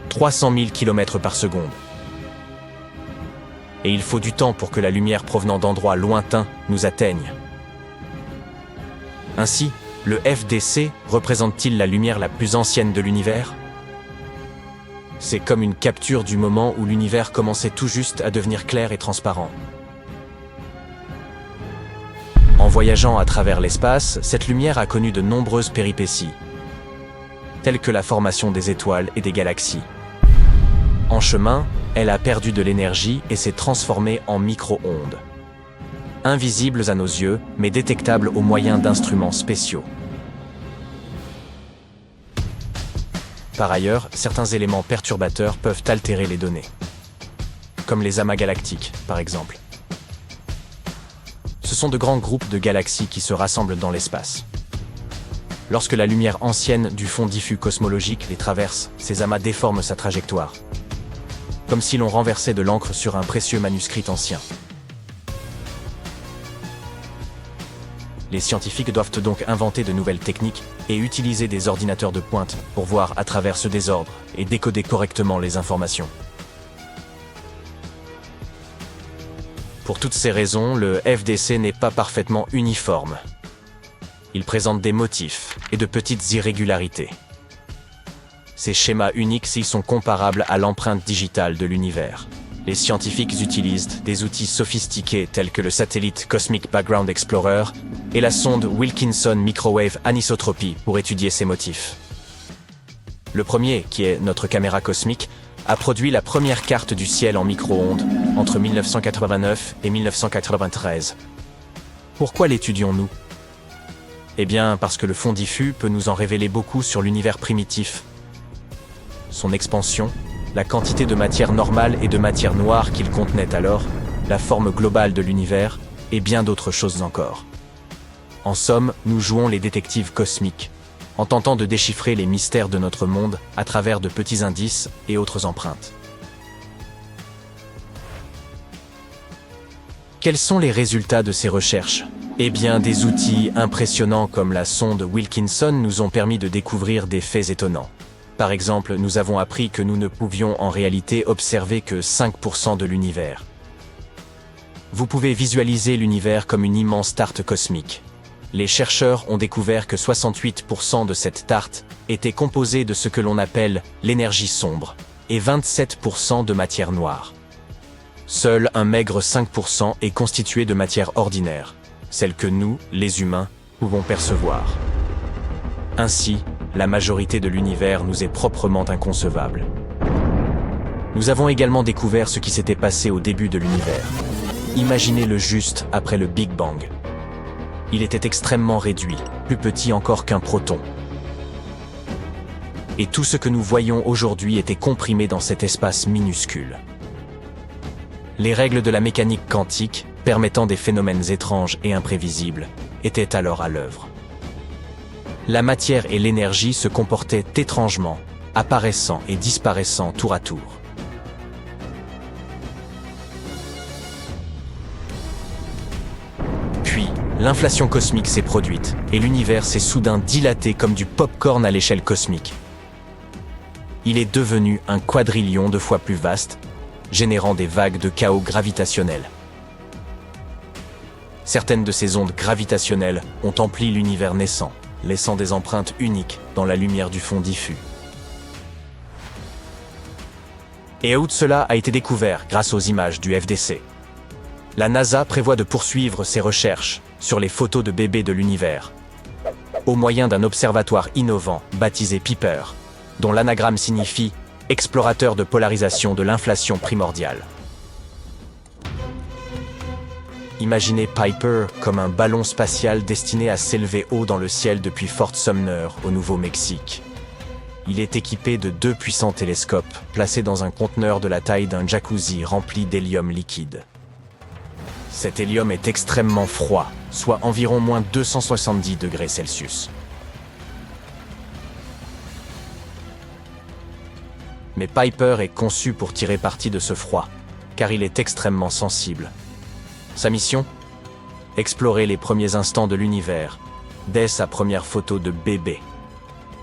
300 000 km par seconde. Et il faut du temps pour que la lumière provenant d'endroits lointains nous atteigne. Ainsi, le FDC représente-t-il la lumière la plus ancienne de l'univers ? C'est comme une capture du moment où l'univers commençait tout juste à devenir clair et transparent. En voyageant à travers l'espace, cette lumière a connu de nombreuses péripéties, telles que la formation des étoiles et des galaxies. En chemin, elle a perdu de l'énergie et s'est transformée en micro-ondes, invisibles à nos yeux, mais détectables au moyen d'instruments spéciaux. Par ailleurs, certains éléments perturbateurs peuvent altérer les données, comme les amas galactiques, par exemple. Ce sont de grands groupes de galaxies qui se rassemblent dans l'espace. Lorsque la lumière ancienne du fond diffus cosmologique les traverse, ces amas déforment sa trajectoire, comme si l'on renversait de l'encre sur un précieux manuscrit ancien. Les scientifiques doivent donc inventer de nouvelles techniques et utiliser des ordinateurs de pointe pour voir à travers ce désordre et décoder correctement les informations. Pour toutes ces raisons, le FDC n'est pas parfaitement uniforme. Il présente des motifs et de petites irrégularités. Ces schémas uniques s'ils sont comparables à l'empreinte digitale de l'univers. Les scientifiques utilisent des outils sophistiqués tels que le satellite Cosmic Background Explorer et la sonde Wilkinson Microwave Anisotropy pour étudier ces motifs. Le premier, qui est notre caméra cosmique, a produit la première carte du ciel en micro-ondes entre 1989 et 1993. Pourquoi l'étudions-nous ? Eh bien, parce que le fond diffus peut nous en révéler beaucoup sur l'univers primitif, son expansion, la quantité de matière normale et de matière noire qu'il contenait alors, la forme globale de l'univers, et bien d'autres choses encore. En somme, nous jouons les détectives cosmiques, en tentant de déchiffrer les mystères de notre monde à travers de petits indices et autres empreintes. Quels sont les résultats de ces recherches ? Eh bien, des outils impressionnants comme la sonde Wilkinson nous ont permis de découvrir des faits étonnants. Par exemple, nous avons appris que nous ne pouvions en réalité observer que 5% de l'univers. Vous pouvez visualiser l'univers comme une immense tarte cosmique. Les chercheurs ont découvert que 68% de cette tarte était composée de ce que l'on appelle l'énergie sombre et 27% de matière noire. Seul un maigre 5% est constitué de matière ordinaire, celle que nous, les humains, pouvons percevoir. Ainsi, la majorité de l'univers nous est proprement inconcevable. Nous avons également découvert ce qui s'était passé au début de l'univers. Imaginez-le juste après le Big Bang. Il était extrêmement réduit, plus petit encore qu'un proton. Et tout ce que nous voyons aujourd'hui était comprimé dans cet espace minuscule. Les règles de la mécanique quantique, permettant des phénomènes étranges et imprévisibles, étaient alors à l'œuvre. La matière et l'énergie se comportaient étrangement, apparaissant et disparaissant tour à tour. Puis, l'inflation cosmique s'est produite, et l'univers s'est soudain dilaté comme du pop-corn à l'échelle cosmique. Il est devenu un quadrillion de fois plus vaste, générant des vagues de chaos gravitationnel. Certaines de ces ondes gravitationnelles ont empli l'univers naissant, laissant des empreintes uniques dans la lumière du fond diffus. Et tout cela a été découvert grâce aux images du FDC. La NASA prévoit de poursuivre ses recherches sur les photos de bébés de l'univers, au moyen d'un observatoire innovant baptisé Piper, dont l'anagramme signifie « explorateur de polarisation de l'inflation primordiale ». Imaginez Piper comme un ballon spatial destiné à s'élever haut dans le ciel depuis Fort Sumner, au Nouveau-Mexique. Il est équipé de 2 puissants télescopes, placés dans un conteneur de la taille d'un jacuzzi rempli d'hélium liquide. Cet hélium est extrêmement froid, soit environ moins 270 degrés Celsius. Mais Piper est conçu pour tirer parti de ce froid, car il est extrêmement sensible. Sa mission ? Explorer les premiers instants de l'univers, dès sa première photo de bébé.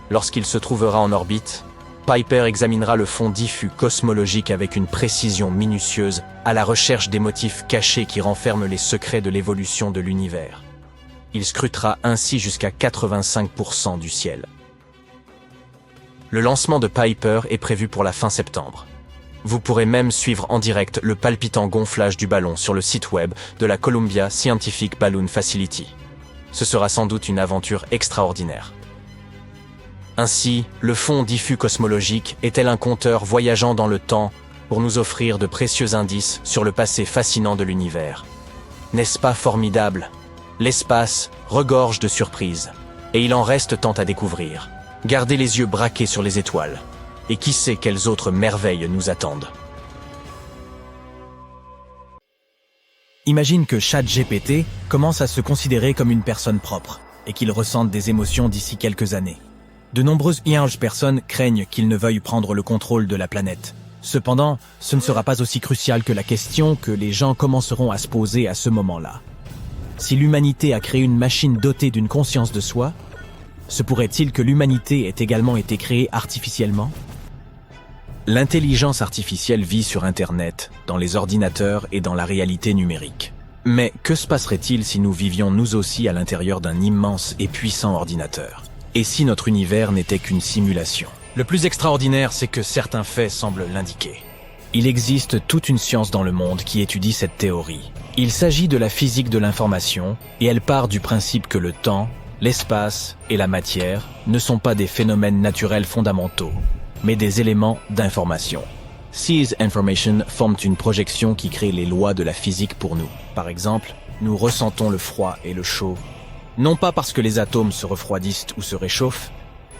Lorsqu'il se trouvera en orbite, Piper examinera le fond diffus cosmologique avec une précision minutieuse à la recherche des motifs cachés qui renferment les secrets de l'évolution de l'univers. Il scrutera ainsi jusqu'à 85% du ciel. Le lancement de Piper est prévu pour la fin septembre. Vous pourrez même suivre en direct le palpitant gonflage du ballon sur le site web de la Columbia Scientific Balloon Facility. Ce sera sans doute une aventure extraordinaire. Ainsi, le fond diffus cosmologique est tel un compteur voyageant dans le temps pour nous offrir de précieux indices sur le passé fascinant de l'univers. N'est-ce pas formidable ? L'espace regorge de surprises, et il en reste tant à découvrir. Gardez les yeux braqués sur les étoiles, et qui sait quelles autres merveilles nous attendent. Imagine que ChatGPT commence à se considérer comme une personne propre, et qu'il ressente des émotions d'ici quelques années. De nombreuses personnes craignent qu'il ne veuille prendre le contrôle de la planète. Cependant, ce ne sera pas aussi crucial que la question que les gens commenceront à se poser à ce moment-là. Si l'humanité a créé une machine dotée d'une conscience de soi, se pourrait-il que l'humanité ait également été créée artificiellement ? L'intelligence artificielle vit sur Internet, dans les ordinateurs et dans la réalité numérique. Mais que se passerait-il si nous vivions nous aussi à l'intérieur d'un immense et puissant ordinateur ? Et si notre univers n'était qu'une simulation ? Le plus extraordinaire, c'est que certains faits semblent l'indiquer. Il existe toute une science dans le monde qui étudie cette théorie. Il s'agit de la physique de l'information, et elle part du principe que le temps, l'espace et la matière ne sont pas des phénomènes naturels fondamentaux, mais des éléments d'information. Ces informations forment une projection qui crée les lois de la physique pour nous. Par exemple, nous ressentons le froid et le chaud, non pas parce que les atomes se refroidissent ou se réchauffent,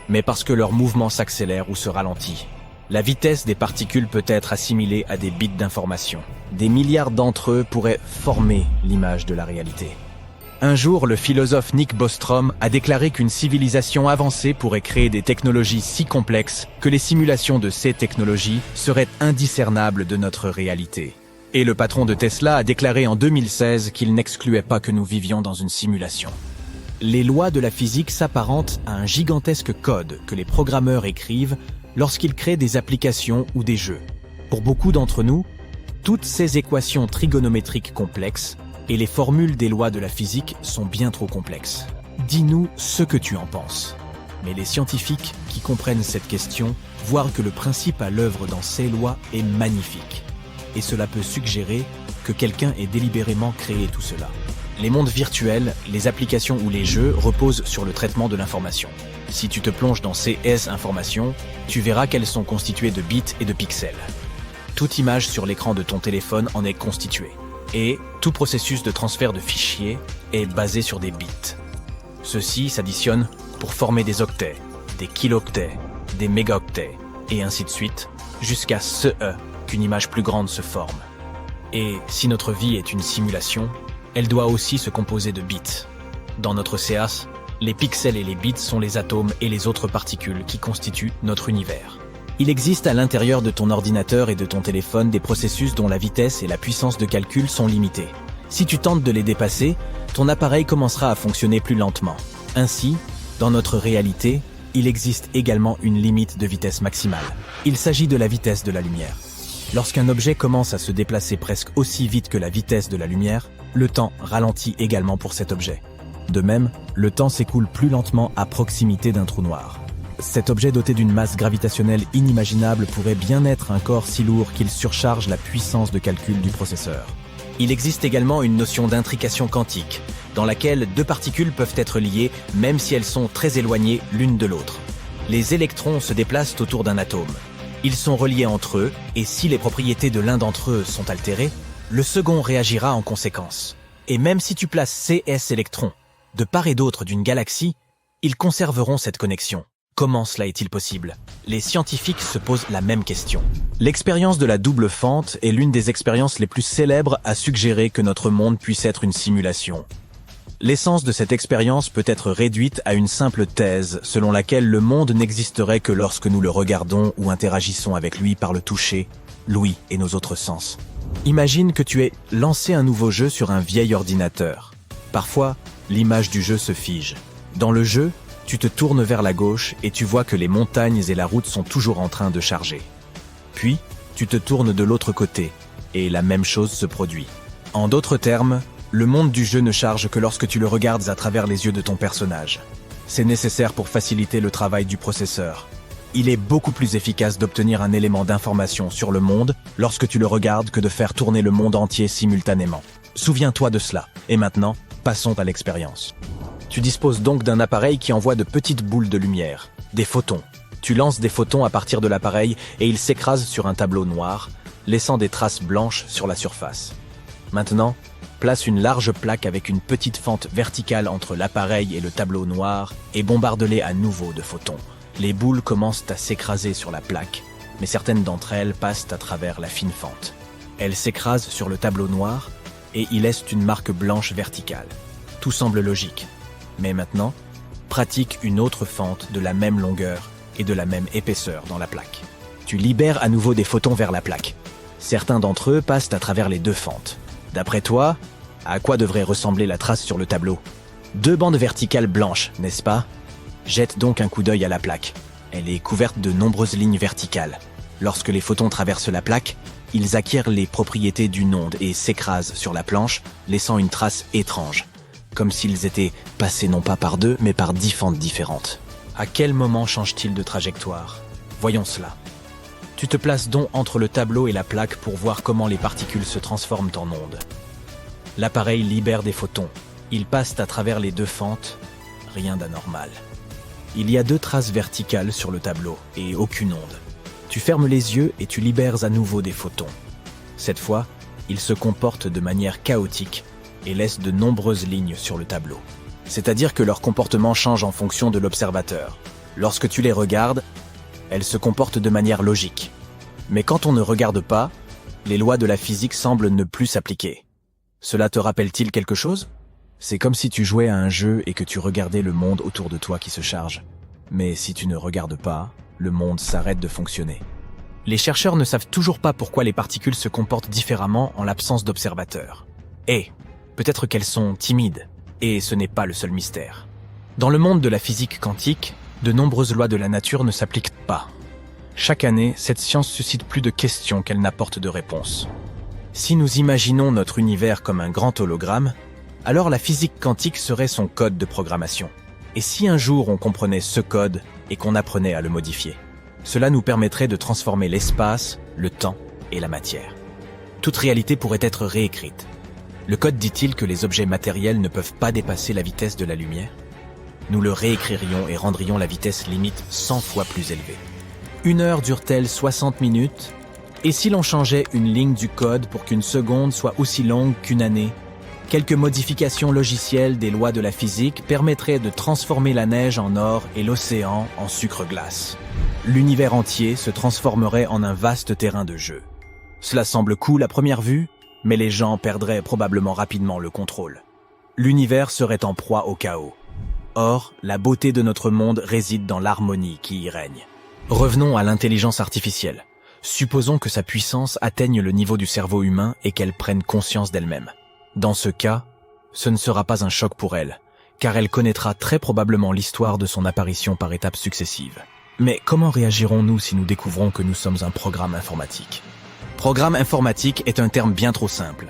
mais parce que leur mouvement s'accélère ou se ralentit. La vitesse des particules peut être assimilée à des bits d'information. Des milliards d'entre eux pourraient former l'image de la réalité. Un jour, le philosophe Nick Bostrom a déclaré qu'une civilisation avancée pourrait créer des technologies si complexes que les simulations de ces technologies seraient indiscernables de notre réalité. Et le patron de Tesla a déclaré en 2016 qu'il n'excluait pas que nous vivions dans une simulation. Les lois de la physique s'apparentent à un gigantesque code que les programmeurs écrivent lorsqu'ils créent des applications ou des jeux. Pour beaucoup d'entre nous, toutes ces équations trigonométriques complexes et les formules des lois de la physique sont bien trop complexes. Dis-nous ce que tu en penses. Mais les scientifiques qui comprennent cette question voient que le principe à l'œuvre dans ces lois est magnifique. Et cela peut suggérer que quelqu'un ait délibérément créé tout cela. Les mondes virtuels, les applications ou les jeux reposent sur le traitement de l'information. Si tu te plonges dans ces informations, tu verras qu'elles sont constituées de bits et de pixels. Toute image sur l'écran de ton téléphone en est constituée. Et tout processus de transfert de fichiers est basé sur des bits. Ceux-ci s'additionnent pour former des octets, des kilooctets, des mégaoctets, et ainsi de suite, jusqu'à qu'une image plus grande se forme. Et si notre vie est une simulation, elle doit aussi se composer de bits. Dans notre CAS, les pixels et les bits sont les atomes et les autres particules qui constituent notre univers. Il existe à l'intérieur de ton ordinateur et de ton téléphone des processus dont la vitesse et la puissance de calcul sont limitées. Si tu tentes de les dépasser, ton appareil commencera à fonctionner plus lentement. Ainsi, dans notre réalité, il existe également une limite de vitesse maximale. Il s'agit de la vitesse de la lumière. Lorsqu'un objet commence à se déplacer presque aussi vite que la vitesse de la lumière, le temps ralentit également pour cet objet. De même, le temps s'écoule plus lentement à proximité d'un trou noir. Cet objet doté d'une masse gravitationnelle inimaginable pourrait bien être un corps si lourd qu'il surcharge la puissance de calcul du processeur. Il existe également une notion d'intrication quantique, dans laquelle deux particules peuvent être liées même si elles sont très éloignées l'une de l'autre. Les électrons se déplacent autour d'un atome. Ils sont reliés entre eux, et si les propriétés de l'un d'entre eux sont altérées, le second réagira en conséquence. Et même si tu places CS électrons de part et d'autre d'une galaxie, ils conserveront cette connexion. Comment cela est-il possible? Les scientifiques se posent la même question. L'expérience de la double fente est l'une des expériences les plus célèbres à suggérer que notre monde puisse être une simulation. L'essence de cette expérience peut être réduite à une simple thèse selon laquelle le monde n'existerait que lorsque nous le regardons ou interagissons avec lui par le toucher, l'ouïe et nos autres sens. Imagine que tu aies lancé un nouveau jeu sur un vieil ordinateur. Parfois, l'image du jeu se fige. Dans le jeu, tu te tournes vers la gauche et tu vois que les montagnes et la route sont toujours en train de charger. Puis, tu te tournes de l'autre côté et la même chose se produit. En d'autres termes, le monde du jeu ne charge que lorsque tu le regardes à travers les yeux de ton personnage. C'est nécessaire pour faciliter le travail du processeur. Il est beaucoup plus efficace d'obtenir un élément d'information sur le monde lorsque tu le regardes que de faire tourner le monde entier simultanément. Souviens-toi de cela. Et maintenant, passons à l'expérience. Tu disposes donc d'un appareil qui envoie de petites boules de lumière, des photons. Tu lances des photons à partir de l'appareil et ils s'écrasent sur un tableau noir, laissant des traces blanches sur la surface. Maintenant, place une large plaque avec une petite fente verticale entre l'appareil et le tableau noir et bombarde-les à nouveau de photons. Les boules commencent à s'écraser sur la plaque, mais certaines d'entre elles passent à travers la fine fente. Elles s'écrasent sur le tableau noir et y laissent une marque blanche verticale. Tout semble logique. Mais maintenant, pratique une autre fente de la même longueur et de la même épaisseur dans la plaque. Tu libères à nouveau des photons vers la plaque. Certains d'entre eux passent à travers les deux fentes. D'après toi, à quoi devrait ressembler la trace sur le tableau? 2 bandes verticales blanches, n'est-ce pas? Jette donc un coup d'œil à la plaque. Elle est couverte de nombreuses lignes verticales. Lorsque les photons traversent la plaque, ils acquièrent les propriétés d'une onde et s'écrasent sur la planche, laissant une trace étrange. Comme s'ils étaient passés non pas par 2, mais par 10 fentes différentes. À quel moment change-t-il de trajectoire? Voyons cela. Tu te places donc entre le tableau et la plaque pour voir comment les particules se transforment en ondes. L'appareil libère des photons. Ils passent à travers les 2 fentes. Rien d'anormal. Il y a 2 traces verticales sur le tableau et aucune onde. Tu fermes les yeux et tu libères à nouveau des photons. Cette fois, ils se comportent de manière chaotique et laissent de nombreuses lignes sur le tableau. C'est-à-dire que leur comportement change en fonction de l'observateur. Lorsque tu les regardes, elles se comportent de manière logique. Mais quand on ne regarde pas, les lois de la physique semblent ne plus s'appliquer. Cela te rappelle-t-il quelque chose? C'est comme si tu jouais à un jeu et que tu regardais le monde autour de toi qui se charge. Mais si tu ne regardes pas, le monde s'arrête de fonctionner. Les chercheurs ne savent toujours pas pourquoi les particules se comportent différemment en l'absence d'observateurs. Et peut-être qu'elles sont timides, et ce n'est pas le seul mystère. Dans le monde de la physique quantique, de nombreuses lois de la nature ne s'appliquent pas. Chaque année, cette science suscite plus de questions qu'elle n'apporte de réponses. Si nous imaginons notre univers comme un grand hologramme, alors la physique quantique serait son code de programmation. Et si un jour on comprenait ce code et qu'on apprenait à le modifier? Cela nous permettrait de transformer l'espace, le temps et la matière. Toute réalité pourrait être réécrite. Le code dit-il que les objets matériels ne peuvent pas dépasser la vitesse de la lumière? Nous le réécririons et rendrions la vitesse limite 100 fois plus élevée. 1 heure dure-t-elle 60 minutes? Et si l'on changeait une ligne du code pour qu'une seconde soit aussi longue qu'une année? Quelques modifications logicielles des lois de la physique permettraient de transformer la neige en or et l'océan en sucre-glace. L'univers entier se transformerait en un vaste terrain de jeu. Cela semble cool à première vue, mais les gens perdraient probablement rapidement le contrôle. L'univers serait en proie au chaos. Or, la beauté de notre monde réside dans l'harmonie qui y règne. Revenons à l'intelligence artificielle. Supposons que sa puissance atteigne le niveau du cerveau humain et qu'elle prenne conscience d'elle-même. Dans ce cas, ce ne sera pas un choc pour elle, car elle connaîtra très probablement l'histoire de son apparition par étapes successives. Mais comment réagirons-nous si nous découvrons que nous sommes un programme informatique? Programme informatique est un terme bien trop simple.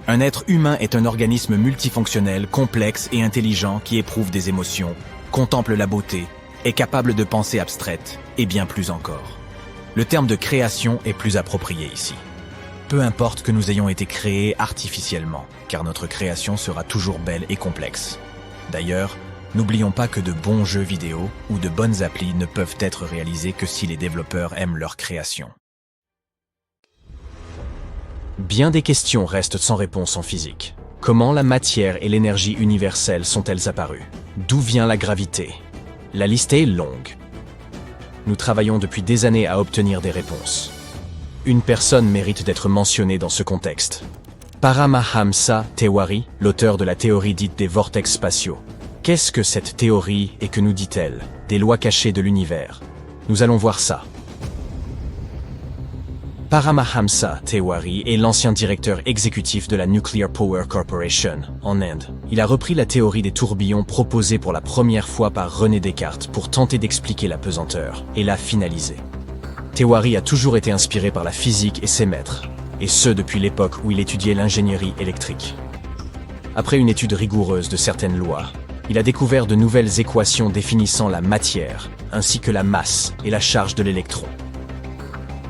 Un être humain est un organisme multifonctionnel, complexe et intelligent qui éprouve des émotions, contemple la beauté, est capable de pensées abstraites et bien plus encore. Le terme de création est plus approprié ici. Peu importe que nous ayons été créés artificiellement, car notre création sera toujours belle et complexe. D'ailleurs, n'oublions pas que de bons jeux vidéo ou de bonnes applis ne peuvent être réalisés que si les développeurs aiment leur création. Bien des questions restent sans réponse en physique. Comment la matière et l'énergie universelle sont-elles apparues? D'où vient la gravité? La liste est longue. Nous travaillons depuis des années à obtenir des réponses. Une personne mérite d'être mentionnée dans ce contexte. Paramahamsa Tewari, l'auteur de la théorie dite des vortex spatiaux. Qu'est-ce que cette théorie et que nous dit-elle des lois cachées de l'univers? Nous allons voir ça. Paramahamsa Tewari est l'ancien directeur exécutif de la Nuclear Power Corporation en Inde. Il a repris la théorie des tourbillons proposée pour la première fois par René Descartes pour tenter d'expliquer la pesanteur et la finaliser. Tewari a toujours été inspiré par la physique et ses maîtres, et ce depuis l'époque où il étudiait l'ingénierie électrique. Après une étude rigoureuse de certaines lois, il a découvert de nouvelles équations définissant la matière, ainsi que la masse et la charge de l'électron.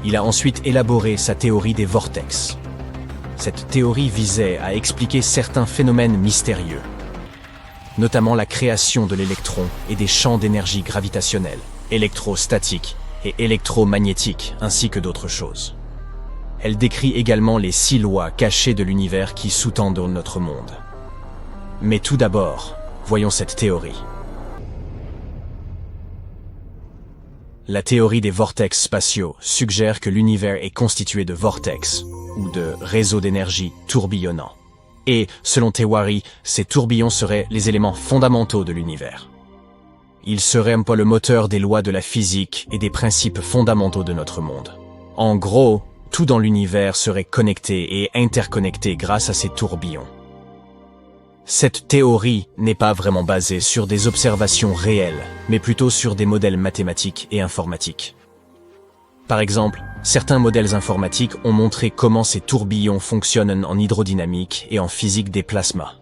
Il a ensuite élaboré sa théorie des vortex. Cette théorie visait à expliquer certains phénomènes mystérieux, notamment la création de l'électron et des champs d'énergie gravitationnelle, électrostatiques et électromagnétiques, ainsi que d'autres choses. Elle décrit également les 6 lois cachées de l'univers qui sous-tendent notre monde. Mais tout d'abord, voyons cette théorie. La théorie des vortex spatiaux suggère que l'univers est constitué de vortex, ou de réseaux d'énergie tourbillonnants. Et, selon Tewari, ces tourbillons seraient les éléments fondamentaux de l'univers. Ils seraient un peu le moteur des lois de la physique et des principes fondamentaux de notre monde. En gros, tout dans l'univers serait connecté et interconnecté grâce à ces tourbillons. Cette théorie n'est pas vraiment basée sur des observations réelles, mais plutôt sur des modèles mathématiques et informatiques. Par exemple, certains modèles informatiques ont montré comment ces tourbillons fonctionnent en hydrodynamique et en physique des plasmas.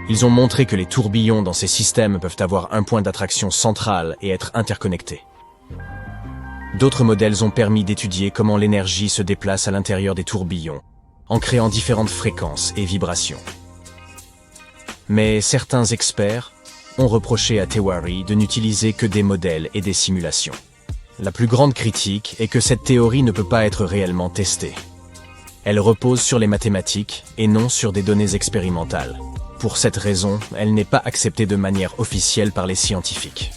Ils ont montré que les tourbillons dans ces systèmes peuvent avoir un point d'attraction central et être interconnectés. D'autres modèles ont permis d'étudier comment l'énergie se déplace à l'intérieur des tourbillons, en créant différentes fréquences et vibrations. Mais certains experts ont reproché à Tewari de n'utiliser que des modèles et des simulations. La plus grande critique est que cette théorie ne peut pas être réellement testée. Elle repose sur les mathématiques et non sur des données expérimentales. Pour cette raison, elle n'est pas acceptée de manière officielle par les scientifiques.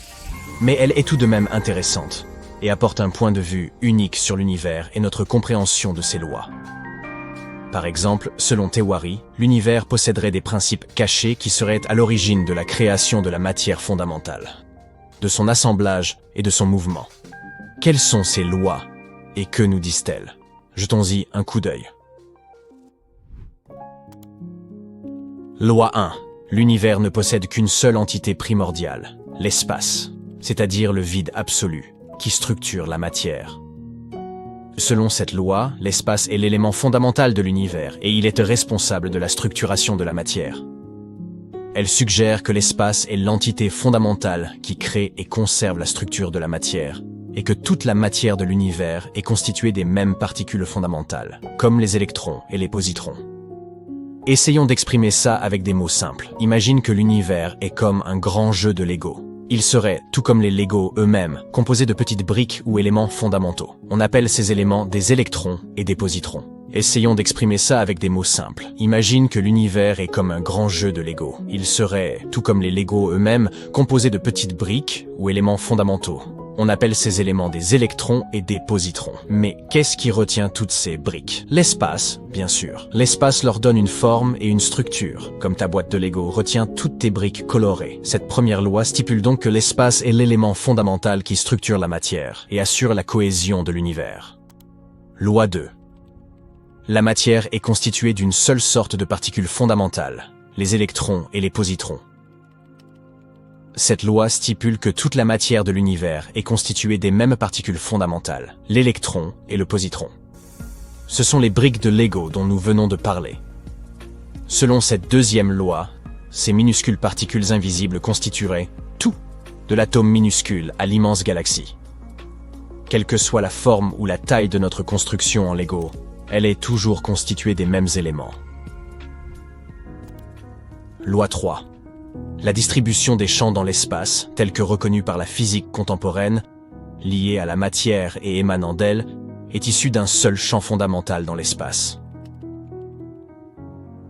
Mais elle est tout de même intéressante et apporte un point de vue unique sur l'univers et notre compréhension de ses lois. Par exemple, selon Tewari, l'univers posséderait des principes cachés qui seraient à l'origine de la création de la matière fondamentale, de son assemblage et de son mouvement. Quelles sont ces lois et que nous disent-elles? Jetons-y un coup d'œil. Loi 1. L'univers ne possède qu'une seule entité primordiale, l'espace, c'est-à-dire le vide absolu, qui structure la matière. Selon cette loi, l'espace est l'élément fondamental de l'univers et il est responsable de la structuration de la matière. Elle suggère que l'espace est l'entité fondamentale qui crée et conserve la structure de la matière et que toute la matière de l'univers est constituée des mêmes particules fondamentales, comme les électrons et les positrons. Essayons d'exprimer ça avec des mots simples. Imagine que l'univers est comme un grand jeu de Lego. Il serait, tout comme les Lego eux-mêmes, composé de petites briques ou éléments fondamentaux. On appelle ces éléments des électrons et des positrons. Essayons d'exprimer ça avec des mots simples. Imagine que l'univers est comme un grand jeu de Lego. Il serait, tout comme les Lego eux-mêmes, composé de petites briques ou éléments fondamentaux. On appelle ces éléments des électrons et des positrons. Mais qu'est-ce qui retient toutes ces briques? L'espace, bien sûr. L'espace leur donne une forme et une structure. Comme ta boîte de Lego retient toutes tes briques colorées. Cette première loi stipule donc que l'espace est l'élément fondamental qui structure la matière et assure la cohésion de l'univers. Loi 2. La matière est constituée d'une seule sorte de particules fondamentales, les électrons et les positrons. Cette loi stipule que toute la matière de l'univers est constituée des mêmes particules fondamentales, l'électron et le positron. Ce sont les briques de Lego dont nous venons de parler. Selon cette deuxième loi, ces minuscules particules invisibles constitueraient tout, de l'atome minuscule à l'immense galaxie. Quelle que soit la forme ou la taille de notre construction en Lego, elle est toujours constituée des mêmes éléments. Loi 3. La distribution des champs dans l'espace, telle que reconnue par la physique contemporaine, liée à la matière et émanant d'elle, est issue d'un seul champ fondamental dans l'espace.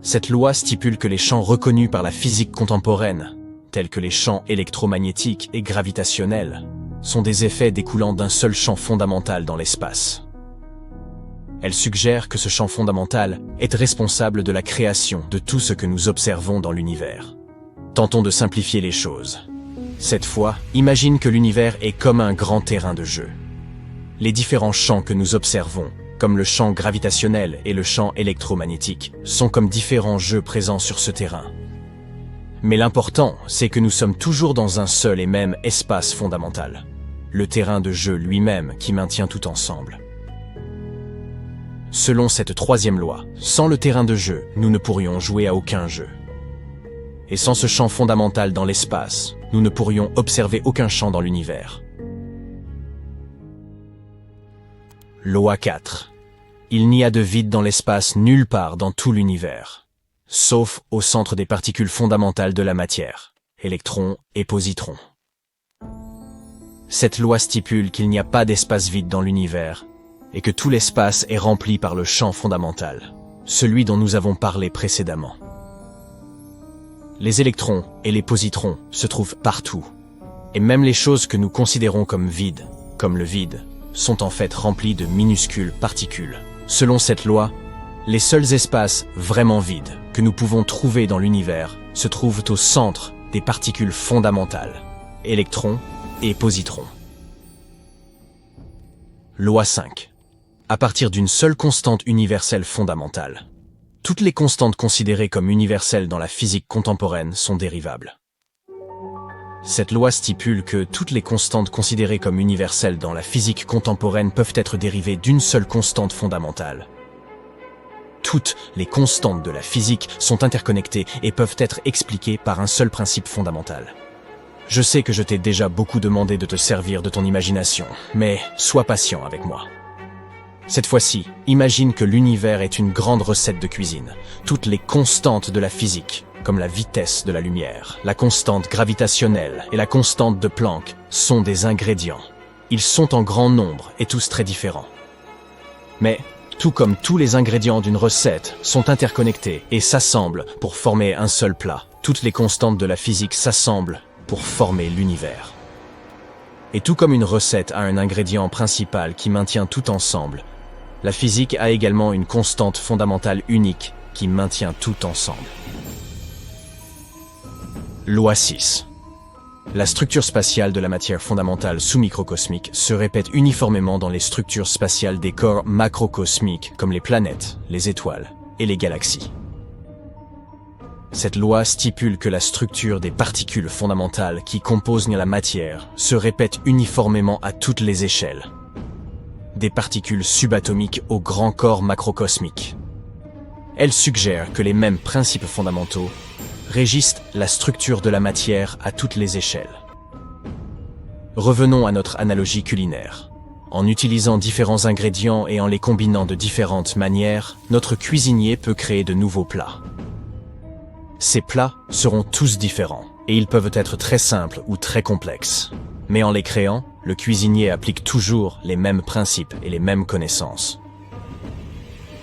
Cette loi stipule que les champs reconnus par la physique contemporaine, tels que les champs électromagnétiques et gravitationnels, sont des effets découlant d'un seul champ fondamental dans l'espace. Elle suggère que ce champ fondamental est responsable de la création de tout ce que nous observons dans l'univers. Tentons de simplifier les choses. Cette fois, imagine que l'univers est comme un grand terrain de jeu. Les différents champs que nous observons, comme le champ gravitationnel et le champ électromagnétique, sont comme différents jeux présents sur ce terrain. Mais l'important, c'est que nous sommes toujours dans un seul et même espace fondamental, le terrain de jeu lui-même qui maintient tout ensemble. Selon cette troisième loi, sans le terrain de jeu, nous ne pourrions jouer à aucun jeu. Et sans ce champ fondamental dans l'espace, nous ne pourrions observer aucun champ dans l'univers. Loi 4. Il n'y a de vide dans l'espace nulle part dans tout l'univers, sauf au centre des particules fondamentales de la matière, électrons et positrons. Cette loi stipule qu'il n'y a pas d'espace vide dans l'univers, et que tout l'espace est rempli par le champ fondamental, celui dont nous avons parlé précédemment. Les électrons et les positrons se trouvent partout, et même les choses que nous considérons comme vides, comme le vide, sont en fait remplis de minuscules particules. Selon cette loi, les seuls espaces vraiment vides que nous pouvons trouver dans l'univers se trouvent au centre des particules fondamentales, électrons et positrons. Loi 5. À partir d'une seule constante universelle fondamentale, toutes les constantes considérées comme universelles dans la physique contemporaine sont dérivables. Cette loi stipule que toutes les constantes considérées comme universelles dans la physique contemporaine peuvent être dérivées d'une seule constante fondamentale. Toutes les constantes de la physique sont interconnectées et peuvent être expliquées par un seul principe fondamental. Je sais que je t'ai déjà beaucoup demandé de te servir de ton imagination, mais sois patient avec moi. Cette fois-ci, imagine que l'univers est une grande recette de cuisine. Toutes les constantes de la physique, comme la vitesse de la lumière, la constante gravitationnelle et la constante de Planck, sont des ingrédients. Ils sont en grand nombre et tous très différents. Mais, tout comme tous les ingrédients d'une recette sont interconnectés et s'assemblent pour former un seul plat, toutes les constantes de la physique s'assemblent pour former l'univers. Et tout comme une recette a un ingrédient principal qui maintient tout ensemble, la physique a également une constante fondamentale unique qui maintient tout ensemble. Loi 6. La structure spatiale de la matière fondamentale sous-microcosmique se répète uniformément dans les structures spatiales des corps macrocosmiques comme les planètes, les étoiles et les galaxies. Cette loi stipule que la structure des particules fondamentales qui composent la matière se répète uniformément à toutes les échelles, des particules subatomiques aux grands corps macrocosmiques. Elle suggère que les mêmes principes fondamentaux régissent la structure de la matière à toutes les échelles. Revenons à notre analogie culinaire. En utilisant différents ingrédients et en les combinant de différentes manières, notre cuisinier peut créer de nouveaux plats. Ces plats seront tous différents, et ils peuvent être très simples ou très complexes. Mais en les créant, le cuisinier applique toujours les mêmes principes et les mêmes connaissances.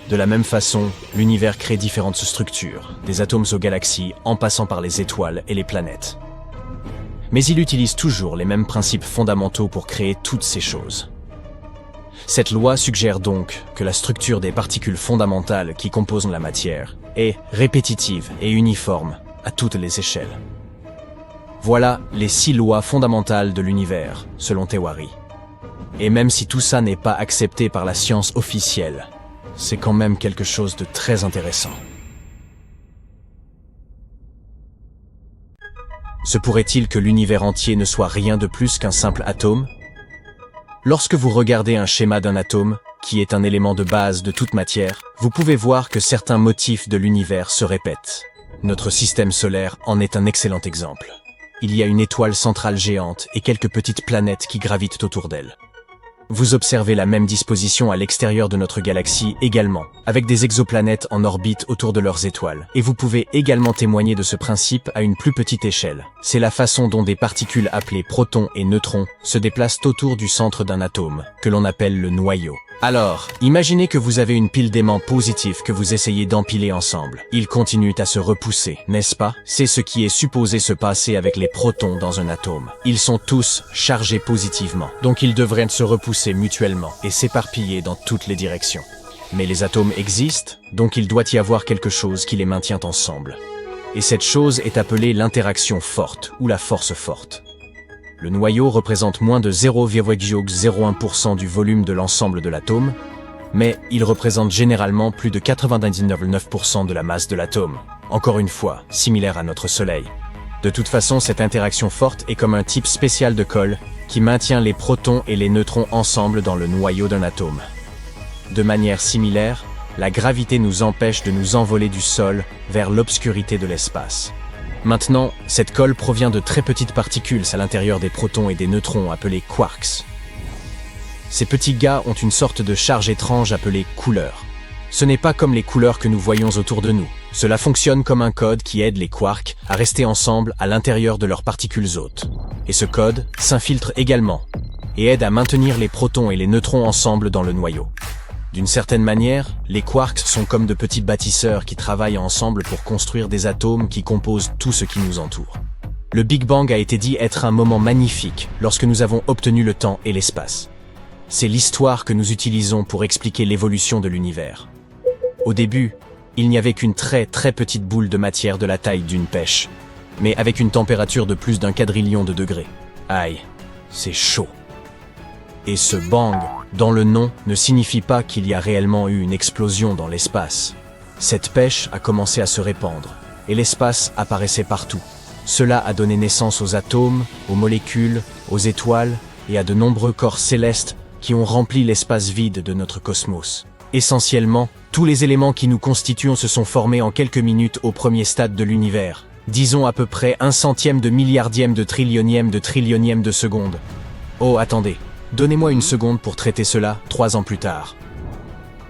De la même façon, l'univers crée différentes structures, des atomes aux galaxies en passant par les étoiles et les planètes. Mais il utilise toujours les mêmes principes fondamentaux pour créer toutes ces choses. Cette loi suggère donc que la structure des particules fondamentales qui composent la matière est répétitive et uniforme à toutes les échelles. Voilà les 6 lois fondamentales de l'univers, selon Théorie. Et même si tout ça n'est pas accepté par la science officielle, c'est quand même quelque chose de très intéressant. Se pourrait-il que l'univers entier ne soit rien de plus qu'un simple atome ? Lorsque vous regardez un schéma d'un atome, qui est un élément de base de toute matière, vous pouvez voir que certains motifs de l'univers se répètent. Notre système solaire en est un excellent exemple. Il y a une étoile centrale géante et quelques petites planètes qui gravitent autour d'elle. Vous observez la même disposition à l'extérieur de notre galaxie également, avec des exoplanètes en orbite autour de leurs étoiles. Et vous pouvez également témoigner de ce principe à une plus petite échelle. C'est la façon dont des particules appelées protons et neutrons se déplacent autour du centre d'un atome, que l'on appelle le noyau. Alors, imaginez que vous avez une pile d'aimants positifs que vous essayez d'empiler ensemble. Ils continuent à se repousser, n'est-ce pas? C'est ce qui est supposé se passer avec les protons dans un atome. Ils sont tous chargés positivement, donc ils devraient se repousser mutuellement et s'éparpiller dans toutes les directions. Mais les atomes existent, donc il doit y avoir quelque chose qui les maintient ensemble. Et cette chose est appelée l'interaction forte ou la force forte. Le noyau représente moins de 0,01% du volume de l'ensemble de l'atome, mais il représente généralement plus de 99,9% de la masse de l'atome. Encore une fois, similaire à notre Soleil. De toute façon, cette interaction forte est comme un type spécial de colle qui maintient les protons et les neutrons ensemble dans le noyau d'un atome. De manière similaire, la gravité nous empêche de nous envoler du sol vers l'obscurité de l'espace. Maintenant, cette colle provient de très petites particules à l'intérieur des protons et des neutrons appelés quarks. Ces petits gars ont une sorte de charge étrange appelée couleur. Ce n'est pas comme les couleurs que nous voyons autour de nous. Cela fonctionne comme un code qui aide les quarks à rester ensemble à l'intérieur de leurs particules hôtes. Et ce code s'infiltre également et aide à maintenir les protons et les neutrons ensemble dans le noyau. D'une certaine manière, les quarks sont comme de petits bâtisseurs qui travaillent ensemble pour construire des atomes qui composent tout ce qui nous entoure. Le Big Bang a été dit être un moment magnifique lorsque nous avons obtenu le temps et l'espace. C'est l'histoire que nous utilisons pour expliquer l'évolution de l'univers. Au début, il n'y avait qu'une très petite boule de matière de la taille d'une pêche, mais avec une température de plus d'1 quadrillion de degrés. Aïe, c'est chaud. Et ce bang, dans le nom, ne signifie pas qu'il y a réellement eu une explosion dans l'espace. Cette pêche a commencé à se répandre, et l'espace apparaissait partout. Cela a donné naissance aux atomes, aux molécules, aux étoiles, et à de nombreux corps célestes qui ont rempli l'espace vide de notre cosmos. Essentiellement, tous les éléments qui nous constituons se sont formés en quelques minutes au premier stade de l'univers. Disons à peu près 1/100 de milliardième de trillionième de seconde. Oh, attendez. Donnez-moi une seconde pour traiter cela 3 ans plus tard.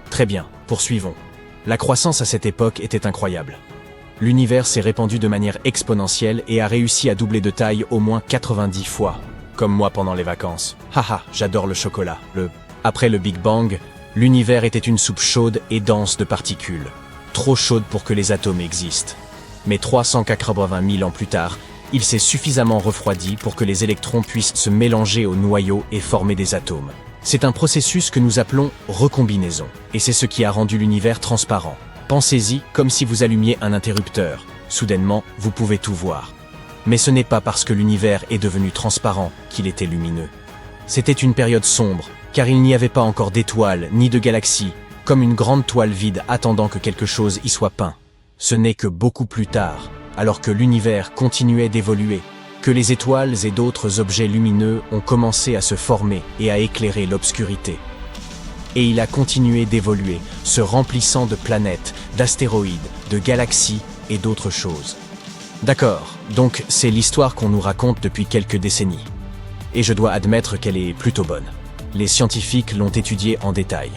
Très bien, poursuivons. La croissance à cette époque était incroyable. L'univers s'est répandu de manière exponentielle et a réussi à doubler de taille au moins 90 fois. Comme moi pendant les vacances. Haha, j'adore le chocolat. Après le Big Bang, l'univers était une soupe chaude et dense de particules. Trop chaude pour que les atomes existent. Mais 380 000 ans plus tard, il s'est suffisamment refroidi pour que les électrons puissent se mélanger au noyau et former des atomes. C'est un processus que nous appelons recombinaison, et c'est ce qui a rendu l'univers transparent. Pensez-y comme si vous allumiez un interrupteur. Soudainement, vous pouvez tout voir. Mais ce n'est pas parce que l'univers est devenu transparent qu'il était lumineux. C'était une période sombre, car il n'y avait pas encore d'étoiles ni de galaxies, comme une grande toile vide attendant que quelque chose y soit peint. Ce n'est que beaucoup plus tard, alors que l'univers continuait d'évoluer, que les étoiles et d'autres objets lumineux ont commencé à se former et à éclairer l'obscurité. Et il a continué d'évoluer, se remplissant de planètes, d'astéroïdes, de galaxies et d'autres choses. D'accord, donc c'est l'histoire qu'on nous raconte depuis quelques décennies. Et je dois admettre qu'elle est plutôt bonne. Les scientifiques l'ont étudiée en détail.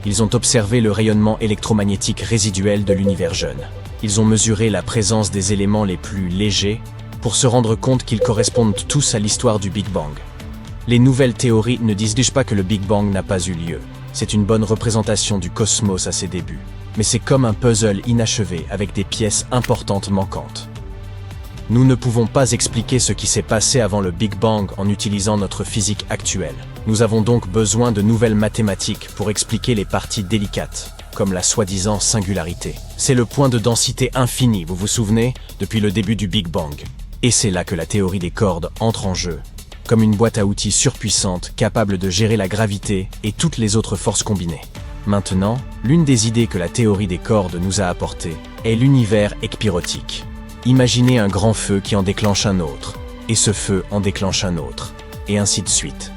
Ils ont observé le rayonnement électromagnétique résiduel de l'univers jeune. Ils ont mesuré la présence des éléments les plus légers pour se rendre compte qu'ils correspondent tous à l'histoire du Big Bang. Les nouvelles théories ne disent pas que le Big Bang n'a pas eu lieu. C'est une bonne représentation du cosmos à ses débuts. Mais c'est comme un puzzle inachevé avec des pièces importantes manquantes. Nous ne pouvons pas expliquer ce qui s'est passé avant le Big Bang en utilisant notre physique actuelle. Nous avons donc besoin de nouvelles mathématiques pour expliquer les parties délicates, comme la soi-disant singularité. C'est le point de densité infini, vous vous souvenez, depuis le début du Big Bang. Et c'est là que la théorie des cordes entre en jeu, comme une boîte à outils surpuissante capable de gérer la gravité et toutes les autres forces combinées. Maintenant, l'une des idées que la théorie des cordes nous a apportées est l'univers ekpyrotique. Imaginez un grand feu qui en déclenche un autre, et ce feu en déclenche un autre, et ainsi de suite.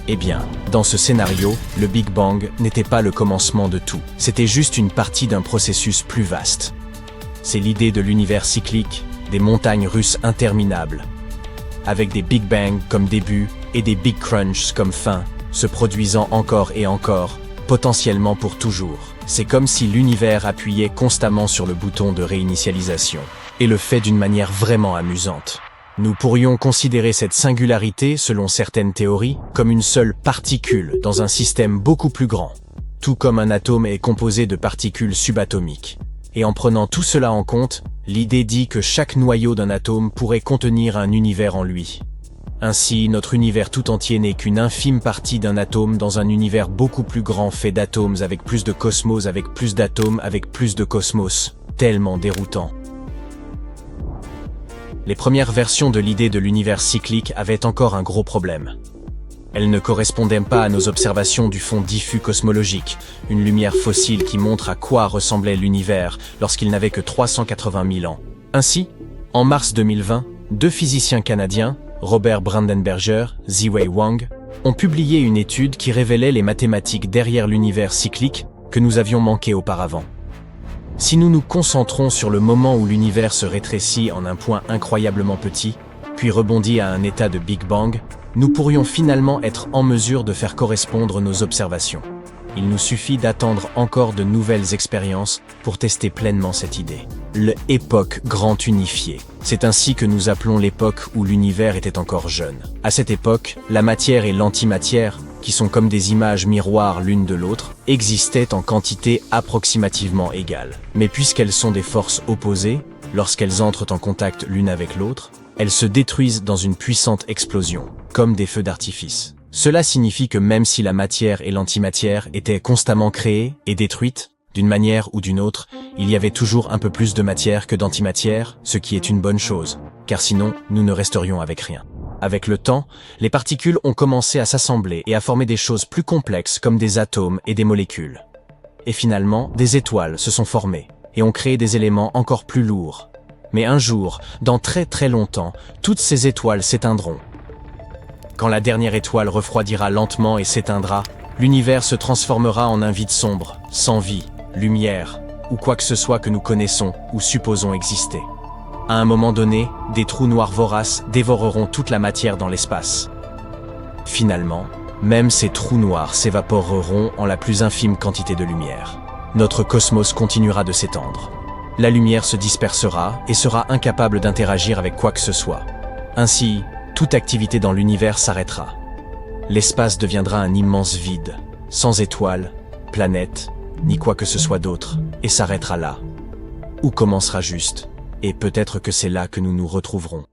Eh bien, dans ce scénario, le Big Bang n'était pas le commencement de tout, c'était juste une partie d'un processus plus vaste. C'est l'idée de l'univers cyclique, des montagnes russes interminables, avec des Big Bang comme début et des Big Crunch comme fin, se produisant encore et encore, potentiellement pour toujours. C'est comme si l'univers appuyait constamment sur le bouton de réinitialisation, et le fait d'une manière vraiment amusante. Nous pourrions considérer cette singularité, selon certaines théories, comme une seule particule dans un système beaucoup plus grand, tout comme un atome est composé de particules subatomiques. Et en prenant tout cela en compte, l'idée dit que chaque noyau d'un atome pourrait contenir un univers en lui. Ainsi, notre univers tout entier n'est qu'une infime partie d'un atome dans un univers beaucoup plus grand fait d'atomes avec plus de cosmos, avec plus d'atomes, avec plus de cosmos. Tellement déroutant. Les premières versions de l'idée de l'univers cyclique avaient encore un gros problème. Elles ne correspondaient pas à nos observations du fond diffus cosmologique, une lumière fossile qui montre à quoi ressemblait l'univers lorsqu'il n'avait que 380 000 ans. Ainsi, en mars 2020, deux physiciens canadiens, Robert Brandenberger, Ziwei Wang, ont publié une étude qui révélait les mathématiques derrière l'univers cyclique que nous avions manqué auparavant. Si nous nous concentrons sur le moment où l'univers se rétrécit en un point incroyablement petit, puis rebondit à un état de Big Bang, nous pourrions finalement être en mesure de faire correspondre nos observations. Il nous suffit d'attendre encore de nouvelles expériences pour tester pleinement cette idée. L'époque grand unifié. C'est ainsi que nous appelons l'époque où l'univers était encore jeune. À cette époque, la matière et l'antimatière, qui sont comme des images miroirs l'une de l'autre, existaient en quantité approximativement égale. Mais puisqu'elles sont des forces opposées, lorsqu'elles entrent en contact l'une avec l'autre, elles se détruisent dans une puissante explosion, comme des feux d'artifice. Cela signifie que même si la matière et l'antimatière étaient constamment créées et détruites, d'une manière ou d'une autre, il y avait toujours un peu plus de matière que d'antimatière, ce qui est une bonne chose, car sinon nous ne resterions avec rien. Avec le temps, les particules ont commencé à s'assembler et à former des choses plus complexes comme des atomes et des molécules. Et finalement, des étoiles se sont formées et ont créé des éléments encore plus lourds. Mais un jour, dans très très longtemps, toutes ces étoiles s'éteindront. Quand la dernière étoile refroidira lentement et s'éteindra, l'univers se transformera en un vide sombre, sans vie, lumière, ou quoi que ce soit que nous connaissons ou supposons exister. À un moment donné, des trous noirs voraces dévoreront toute la matière dans l'espace. Finalement, même ces trous noirs s'évaporeront en la plus infime quantité de lumière. Notre cosmos continuera de s'étendre. La lumière se dispersera et sera incapable d'interagir avec quoi que ce soit. Ainsi, toute activité dans l'univers s'arrêtera. L'espace deviendra un immense vide, sans étoiles, planètes, ni quoi que ce soit d'autre, et s'arrêtera là. Ou commencera juste, et peut-être que c'est là que nous nous retrouverons.